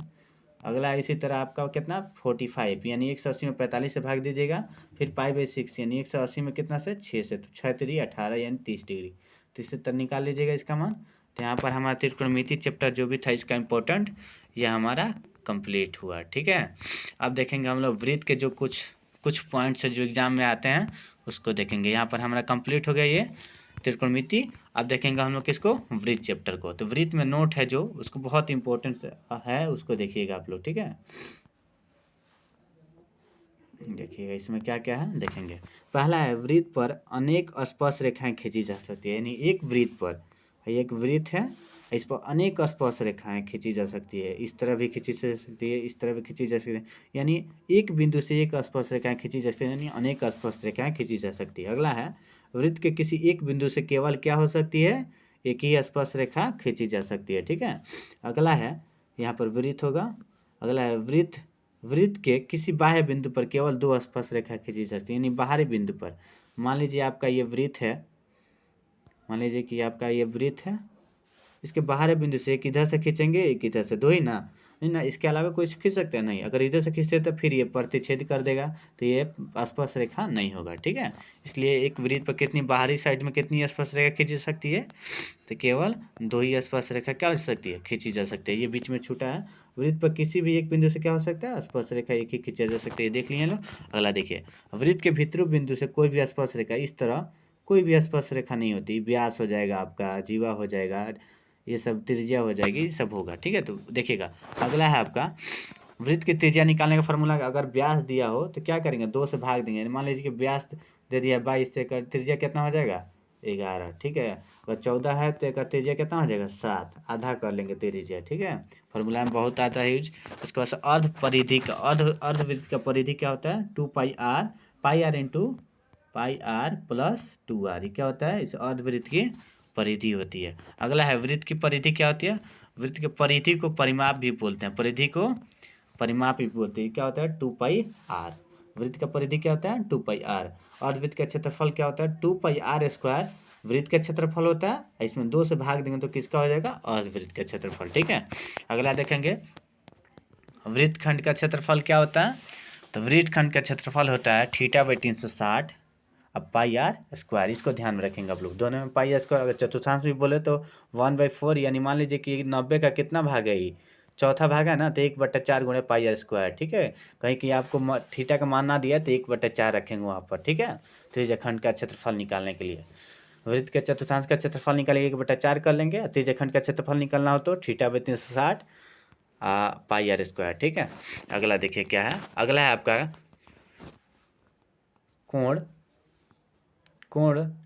अगला इसी तरह आपका कितना 45 यानी 180 में 45 से भाग दीजिएगा, फिर पाई/6 यानी 180 में कितना से 6 से, तो 6 3 18 यानी 30 डिग्री। तो इसी तरह निकाल लीजिएगा इसका मान। तो यहाँ पर हमारा त्रिकोणमिति चैप्टर जो भी था इसका इम्पोर्टेंट यह हमारा कंप्लीट हुआ, ठीक है। अब देखेंगे हम लोग वृत्त के जो कुछ कुछ पॉइंट्स जो एग्जाम में आते हैं उसको देखेंगे। यहाँ पर हमारा कंप्लीट हो गया ये त्रिकोणमिति। अब देखेंगे हम लोग किसको वृत्त चैप्टर को। तो वृत्त में नोट है जो उसको बहुत इंपॉर्टेंट है, उसको देखिएगा आप लोग, ठीक है। देखिएगा इसमें क्या क्या है देखेंगे। पहला है वृत्त पर अनेक स्पर्श रेखाएं खींची जा सकती है, यानी एक वृत्त पर, एक वृत्त है इस पर अनेक स्पर्श रेखाएं खींची जा सकती है। इस तरह भी खींची जा सकती है, इस तरह भी खींची जा सकती है, यानी एक बिंदु से एक स्पर्श रेखाएं खींची जा सकती है, यानी अनेक स्पर्श रेखाएं खींची जा सकती है। अगला है वृत्त के किसी एक बिंदु से केवल क्या हो सकती है एक ही स्पर्श रेखा खींची जा सकती है, ठीक है। अगला है यहाँ पर वृत्त होगा। अगला है वृत्त के किसी बाह्य बिंदु पर केवल 2 स्पर्श रेखा खींची जा सकती है, यानी बाहरी बिंदु पर। मान लीजिए आपका ये वृत्त है, मान लीजिए कि आपका ये वृत्त है, इसके बाहरी बिंदु से एक इधर से खींचेंगे एक इधर से, 2 ही ना, नहीं ना, इसके अलावा कोई खींच सकते हैं नहीं। अगर इधर से खींचते तो फिर ये प्रतिच्छेद कर देगा, तो ये स्पर्श रेखा नहीं होगा, ठीक है। इसलिए एक वृत्त पर कितनी बाहरी साइड में कितनी स्पर्श रेखा खींची जा सकती है, तो केवल 2 ही स्पर्श रेखा क्या हो सकती है खींची जा सकती है। ये बीच में छूटा है, वृत्त पर किसी भी एक बिंदु से क्या हो सकता है स्पर्श रेखा एक ही खींचा जा सकती है, देख लिए लोग। अगला देखिए, वृत्त के भीतरी बिंदु से कोई भी स्पर्श रेखा, इस तरह कोई भी स्पर्श रेखा नहीं होती, व्यास हो जाएगा आपका, जीवा हो जाएगा, ये सब त्रिज्या हो जाएगी, ये सब होगा, ठीक है। तो देखिएगा अगला है आपका वृत्त की त्रिज्या निकालने का फॉर्मूला। अगर व्यास दिया हो तो क्या करेंगे 2 से भाग देंगे। मान लीजिए कि व्यास दे दिया 22 से कर त्रिज्या कितना हो जाएगा 11, ठीक है। अगर 14 है तो एकर त्रिज्या कितना हो जाएगा 7, आधा कर लेंगे त्रिज्या, ठीक है। फॉर्मूला में बहुत आता है यूज। उसके बाद अर्ध परिधि का अर्धवृत्त का परिधि क्या होता है 2πr, πr into πr plus 2r, ये क्या होता है इस अर्धवृत्त की परिधि होती है। अगला है वृत्त की परिधि क्या होती है, वृत्त की परिधि को परिमाप भी बोलते हैं, परिधि को परिमाप भी बोलते हैं, क्या होता है 2πr। वृत्त का परिधि क्या होता है 2πr। अर्धवृत्त का क्षेत्रफल क्या होता है 2πr²। वृत्त का क्षेत्रफल होता है, इसमें 2 से भाग देंगे तो किसका हो जाएगा अर्धवृत्त का क्षेत्रफल, ठीक है। अगला देखेंगे वृत्त खंड का क्षेत्रफल क्या होता है, तो वृत्त खंड का क्षेत्रफल होता है θ/360 अब πr²। इसको ध्यान में रखेंगे आप लोग, दोनों में πr²। अगर चतुर्थांश भी बोले तो 1/4, यानी मान लीजिए कि 90 का कितना भाग है, ये चौथा भाग है ना, तो 1/4 गुणे πr², ठीक है। कहीं कि आपको थीटा का मान ना दिया तो 1/4 रखेंगे वहाँ पर, ठीक है। त्रिज्यखंड का क्षेत्रफल निकालने के लिए वृत्त के चतुर्थांश का क्षेत्रफल निकालेंगे 1/4 कर लेंगे, त्रिज्यखंड का क्षेत्रफल निकालना हो तो θ/360 πr², ठीक है। अगला देखिए क्या है, अगला है आपका कोण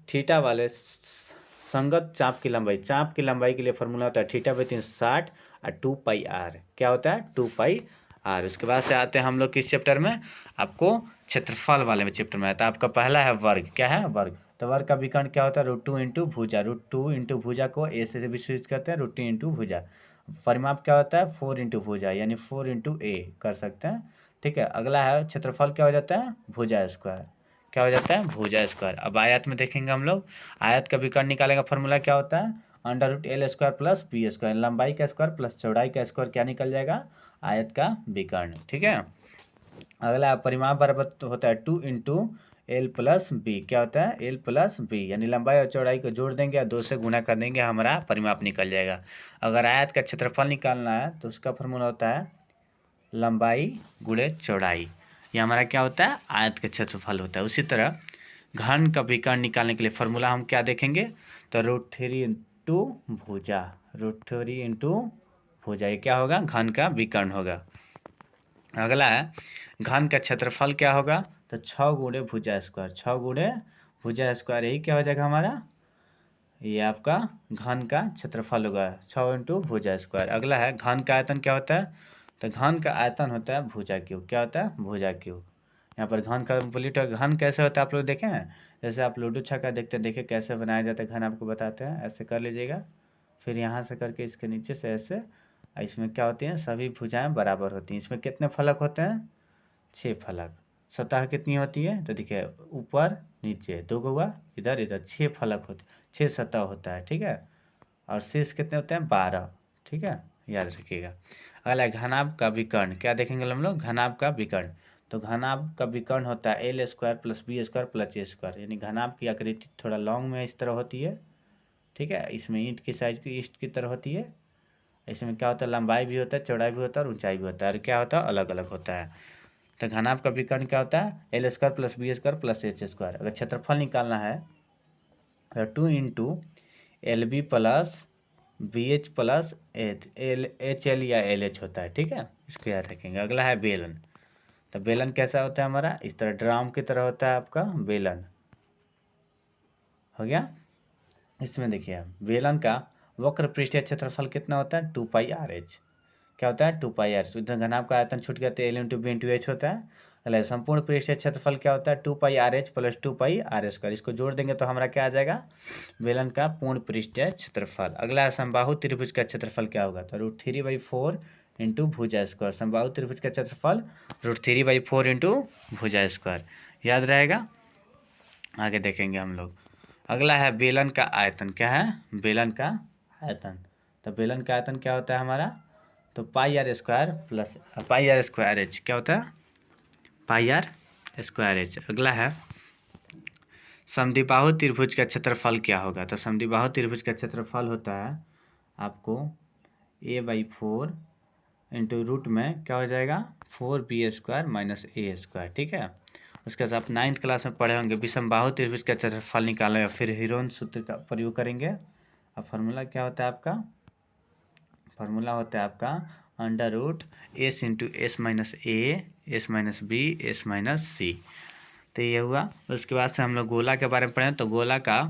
थीटा वाले संगत चाप की लंबाई। चाप की लंबाई के लिए फॉर्मूला होता है θ/360 और 2πr, क्या होता है 2πr। उसके बाद से आते हैं हम लोग किस चैप्टर में, आपको क्षेत्रफल वाले में चैप्टर में आता है। आपका पहला है वर्ग, क्या है वर्ग। तो वर्ग का विकर्ण क्या होता है √2 इंटू भुजा। √2 इंटू भुजा को ए से विभाजित करते हैं, √2 इंटू भुजा। परिमाप क्या होता है 4 इंटू भुजा, यानी 4 इंटू ए कर सकते हैं, ठीक है। अगला है क्षेत्रफल क्या हो जाता है भुजा स्क्वायर, क्या हो जाता है भुजा स्क्वायर। अब आयत में देखेंगे हम लोग, आयत का विकर्ण निकालने का फॉर्मूला क्या होता है √L² प्लस b², लंबाई का स्क्वायर प्लस चौड़ाई का स्क्वायर, क्या निकल जाएगा आयत का विकर्ण, ठीक है। अगला परिमाप बराबर होता है 2 इंटू L प्लस बी, क्या होता है L प्लस बी, यानी लंबाई और चौड़ाई को जोड़ देंगे और 2 से गुना कर देंगे, हमारा परिमाप निकल जाएगा। अगर आयत का क्षेत्रफल निकालना है तो उसका फॉर्मूला होता है लंबाई गुणे चौड़ाई, ये हमारा क्या होता है आयत का क्षेत्रफल होता है। उसी तरह घन का विकर्ण निकालने के लिए फॉर्मूला हम क्या देखेंगे, तो √3 इंटू भुजा, √3 इंटू भुजा, ये क्या होगा घन का विकर्ण होगा। अगला है घन का क्षेत्रफल क्या होगा, तो 6 गुणे भुजा स्क्वायर, 6 गुणे भुजा स्क्वायर, यही क्या हो जाएगा हमारा, ये आपका घन का क्षेत्रफल होगा 6 इंटू भुजा स्क्वायर। अगला है घन का आयतन क्या होता है, तो घन का आयतन होता है भुजा क्यूब, क्या होता है भुजा क्यूब। यहाँ पर घन का कंप्लीट घन कैसे होता है आप लोग देखें हैं, जैसे आप लूडो छक्का देखते हैं, देखिए कैसे बनाया जाता है घन, आपको बताते हैं, ऐसे कर लीजिएगा, फिर यहाँ से करके इसके नीचे से ऐसे, इसमें क्या होती हैं, सभी भुजाएं बराबर होती हैं। इसमें कितने फलक होते हैं, 6 फलक। सतह कितनी होती है, तो देखिए ऊपर नीचे 2 हुआ, इधर इधर 6 फलक होते, 6 सतह होता है, ठीक है। और शीर्ष कितने होते हैं, 12, ठीक है, याद रखिएगा। अगला घनाभ का विकर्ण, क्या देखेंगे हम लोग, घनाभ का विकर्ण। तो घनाभ का विकर्ण होता है L square plus B square plus a square, यानी घनाभ की आकृति थोड़ा लॉन्ग में इस तरह होती है, ठीक है। इसमें ईंट की साइज की ईस्ट की तरह होती है। इसमें क्या होता है, लंबाई भी होता है, चौड़ाई भी होता है और ऊंचाई भी होता है, और क्या होता है, अलग अलग होता है। तो घनाभ का विकर्ण क्या होता है, L square plus B square plus H square. अगर क्षेत्रफल निकालना है तो 2 into L B plus B H plus H L या एल एच होता है, ठीक है, इसको याद रखेंगे। अगला है बेलन। तो बेलन कैसा होता है हमारा, इस तरह ड्राम की तरह होता है आपका बेलन, हो गया। इसमें देखिए बेलन का वक्र पृष्ठीय क्षेत्रफल कितना होता है, 2πr/h, क्या होता है, 2πr। इधर घनाभ का आयतन छूट गया तो L into B into H होता है। अगला संपूर्ण पृष्ठीय क्षेत्रफल क्या होता है, 2πr/h प्लस 2πr²। इसको जोड़ देंगे तो हमारा क्या आ जाएगा, बेलन का पूर्ण पृष्ठीय क्षेत्रफल। अगला है समबाहु त्रिभुज का क्षेत्रफल क्या होगा, तो √3/4 इंटू भुजा स्क्वायर। समबाहु त्रिभुज का क्षेत्रफल √3/4 इंटू भुजा स्क्वायर, याद रहेगा। आगे देखेंगे हम लोग। अगला है बेलन का आयतन, क्या है, बेलन का आयतन। तो बेलन का आयतन क्या होता है हमारा, तो πr² प्लस πr²h, क्या होता है, πr²h। अगला है समद्विबाहु त्रिभुज का क्षेत्रफल क्या होगा, तो समद्विबाहु त्रिभुज का क्षेत्रफल होता है आपको a/4 इंटू रूट में क्या हो जाएगा, 4b² माइनस a², ठीक है। उसके बाद आप 9th क्लास में पढ़े होंगे, विषमबाहु त्रिभुज का क्षेत्रफल निकालना है, फिर हीरोन सूत्र का प्रयोग करेंगे। अब फार्मूला क्या होता है आपका, फार्मूला होता है आपका √s into s minus a s minus b s minus c. तो ये हुआ। उसके बाद से हम लोग गोला के बारे में पढ़ें, तो गोला का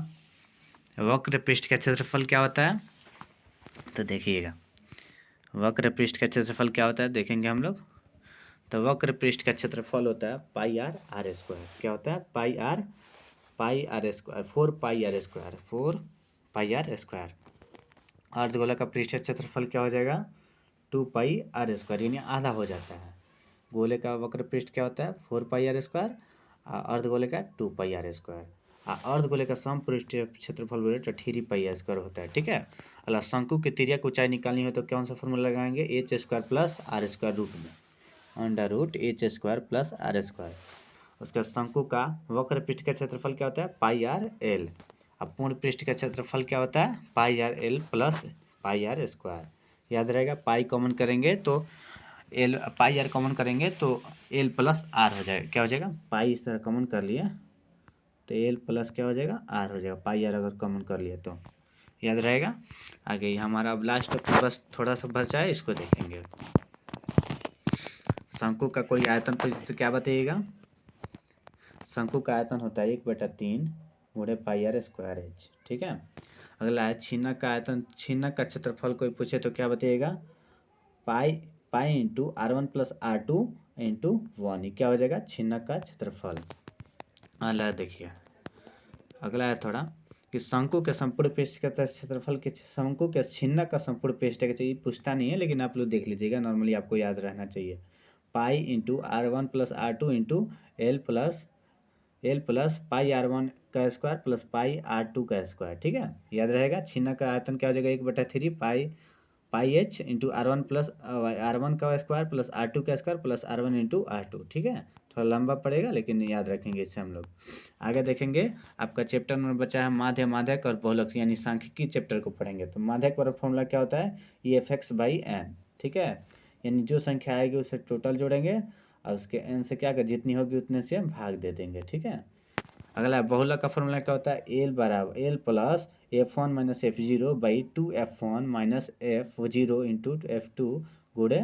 वक्र पृष्ठ का क्षेत्रफल क्या होता है, तो देखिएगा वक्र पृष्ठ का क्षेत्रफल क्या होता है, देखेंगे हम लोग। तो वक्र पृष्ठ का क्षेत्रफल होता है πr² क्या होता है, πr² 4πr²। अर्धगोला का पृष्ठीय क्षेत्रफल क्या हो जाएगा, 2πr², यानी आधा हो जाता है। गोले का वक्र पृष्ठ क्या होता है, 4πr², अर्धगोले का 2πr²। अर्धगोले का समपृष्ठीय क्षेत्रफल बोले तो 3πr² होता है, ठीक है। अगला शंकु की तिर्यक ऊंचाई निकालनी हो तो कौन सा फॉर्मूला लगाएंगे, h² प्लस r² रूट में √h² प्लस r²। उसका शंकु का वक्र पृष्ठ का क्षेत्रफल क्या होता है, πrl। अब पूर्ण पृष्ठ का क्षेत्रफल क्या होता है, πrl प्लस πr², याद रहेगा। पाई कॉमन करेंगे तो एल, πr कॉमन करेंगे तो l प्लस r हो जाएगा, क्या हो जाएगा, पाई इस तरह कॉमन कर लिए तो l प्लस क्या हो जाएगा, r हो जाएगा, πr अगर कॉमन कर लिए तो याद रहेगा। आगे हमारा अब लास्ट बस थोड़ा सा बचा है, इसको देखेंगे। शंकु का कोई आयतन तो क्या बताइएगा, शंकु का आयतन होता है 1/3 गुणे πr²h, ठीक है। अगला है छीनक का आयतन, छीनक का क्षेत्रफल कोई पूछे तो क्या बताइएगा, pi into r1 plus r2 into 1, क्या हो जाएगा, छीनक का क्षेत्रफल। अगला देखिए, अगला है थोड़ा कि शंकु के संपूर्ण पृष्ठ का क्षेत्रफल के, शंकु के छीनक का संपूर्ण पृष्ठ का चाहिए, पूछता नहीं है लेकिन आप लोग देख लीजिएगा, नॉर्मली आपको याद रहना चाहिए। Pi into r1 plus r2 into l plus πr1 का स्क्वायर प्लस πr2 का स्क्वायर, ठीक है, याद रहेगा। छीनक का आयतन क्या हो जाएगा, 1/3 पाई h into r1 plus r1 का स्क्वायर प्लस r2 का square plus r1 into r2, ठीक है। थोड़ा लंबा पड़ेगा लेकिन याद रखेंगे इससे हम लोग। आगे देखेंगे आपका चैप्टर नंबर बचा है माध्य, माध्यक और बहुलक, यानी सांख्यिकी चैप्टर को पढ़ेंगे। तो माध्यक वाला फॉर्मूला क्या होता है, EF(x/n), ठीक है, यानी जो संख्या आएगी उसे टोटल जोड़ेंगे और उसके n से क्या कर, जितनी होगी उतने से भाग दे देंगे, ठीक है। अगला बहुलक का फॉर्मूला क्या होता है, l plus f1 minus f0/2f1 minus f0 into f2 गुणे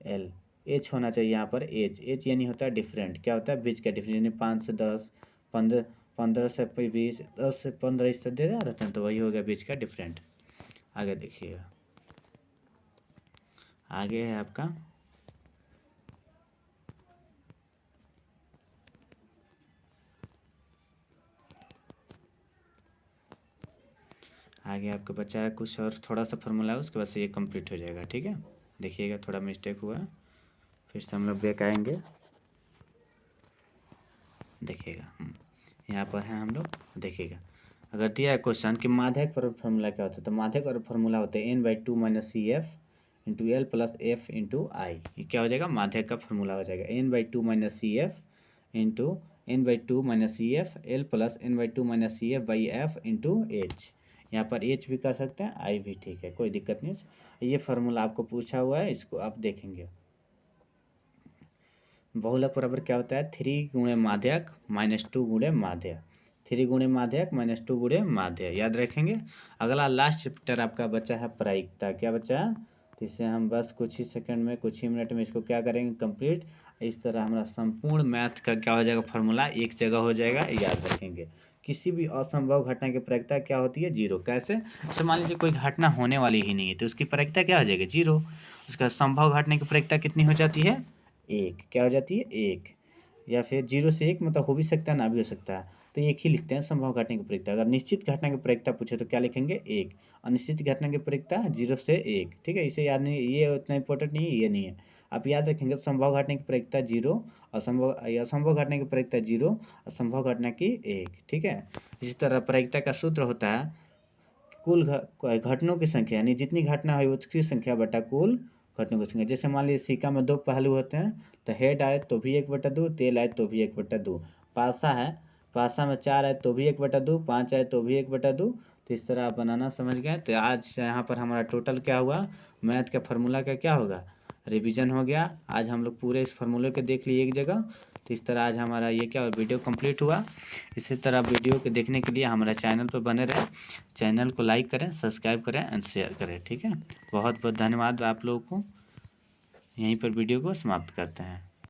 l, एच होना चाहिए यहाँ पर, एच यानी होता है डिफरेंट, क्या होता है बीच का डिफरेंट, यानी 5 से 10, 15, 15 से 20, 10 से 15 इस तरह दे रहा रहता है, तो वही हो गया बीच का डिफरेंट। आगे देखिएगा, आगे है आपका आगे आपका बचा है कुछ और थोड़ा सा फार्मूला है, उसके बाद से ये कंप्लीट हो जाएगा। ठीक है, देखिएगा थोड़ा मिस्टेक हुआ है, फिर से हम लोग बैक आएंगे। देखिएगा यहाँ पर है हम लोग, देखिएगा अगर दिया है क्वेश्चन कि माध्यक पर फार्मूला क्या होता है, तो माध्यक और फार्मूला होता है n/2 - CF into l plus f into i. ये क्या हो जाएगा, माध्यक का फार्मूला हो जाएगा n/2 - CF into n/2 - CF L plus n/2 - CF by F into H. यहाँ पर एच भी कर सकते हैं, आई भी, ठीक है, कोई दिक्कत नहीं है। ये फार्मूला आपको पूछा हुआ है, इसको आप देखेंगे। बहुलक बराबर क्या होता है, 3 गुणे माध्यक -2 गुणे माध्य, 3 गुणे माध्यक -2 गुणे माध्य, याद रखेंगे। अगला लास्ट चैप्टर आपका बचा है प्रायिकता, क्या बचा है, तो इसे हम बस कुछ ही सेकंड में, कुछ ही मिनट में इसको क्या करेंगे, कंप्लीट। इस तरह हमारा संपूर्ण मैथ का क्या हो जाएगा, फार्मूला एक जगह हो जाएगा, याद रखेंगे। किसी भी असंभव घटना की प्रायिकता क्या होती है, जीरो। कैसे, जैसे मान लीजिए कोई घटना होने वाली ही नहीं है, तो उसकी प्रायिकता क्या हो जाएगी, जीरो। उसका संभव घटना की प्रायिकता कितनी हो जाती है, एक, क्या हो जाती है, एक। या फिर 0 से 1 मतलब हो भी सकता है, ना भी हो सकता है, तो एक ही लिखते हैं संभव घटना की प्रायिकता। अगर निश्चित घटना की प्रायिकता पूछे तो क्या लिखेंगे, एक। अनिश्चित घटना की प्रायिकता 0 से 1, ठीक है, इसे याद नहीं, ये उतना इंपॉर्टेंट नहीं है, ये नहीं है। आप याद रखेंगे संभव घटना की प्रायिकता 0, असंभव घटना की प्रायिकता 0, असंभव घटना की 1, ठीक है। इसी तरह प्रायिकता का सूत्र होता है कुल घटनों की संख्या, यानी जितनी घटना है उसकी संख्या बटा कुल घटनों की संख्या। जैसे मान लीजिए सिक्का में 2 पहलू होते हैं, तो हेड आए तो भी 1/2, तेल आए तो भी 1/2, पासा है, पासा में 4 आए तो भी 1/2, 5 आए तो भी 1/2। तो इस तरह आप बनाना समझ गए। तो आज यहाँ पर हमारा टोटल क्या हुआ, मैथ का फार्मूला का क्या होगा, रिवीजन हो गया। आज हम लोग पूरे इस फार्मूले को देख लिए एक जगह। तो इस तरह आज हमारा ये क्या वीडियो कंप्लीट हुआ। इसी तरह वीडियो को देखने के लिए हमारा चैनल पर बने रहें, चैनल को लाइक करें, सब्सक्राइब करें एंड शेयर करें। ठीक है, बहुत बहुत धन्यवाद आप लोगों को। यहीं पर वीडियो को समाप्त करते हैं।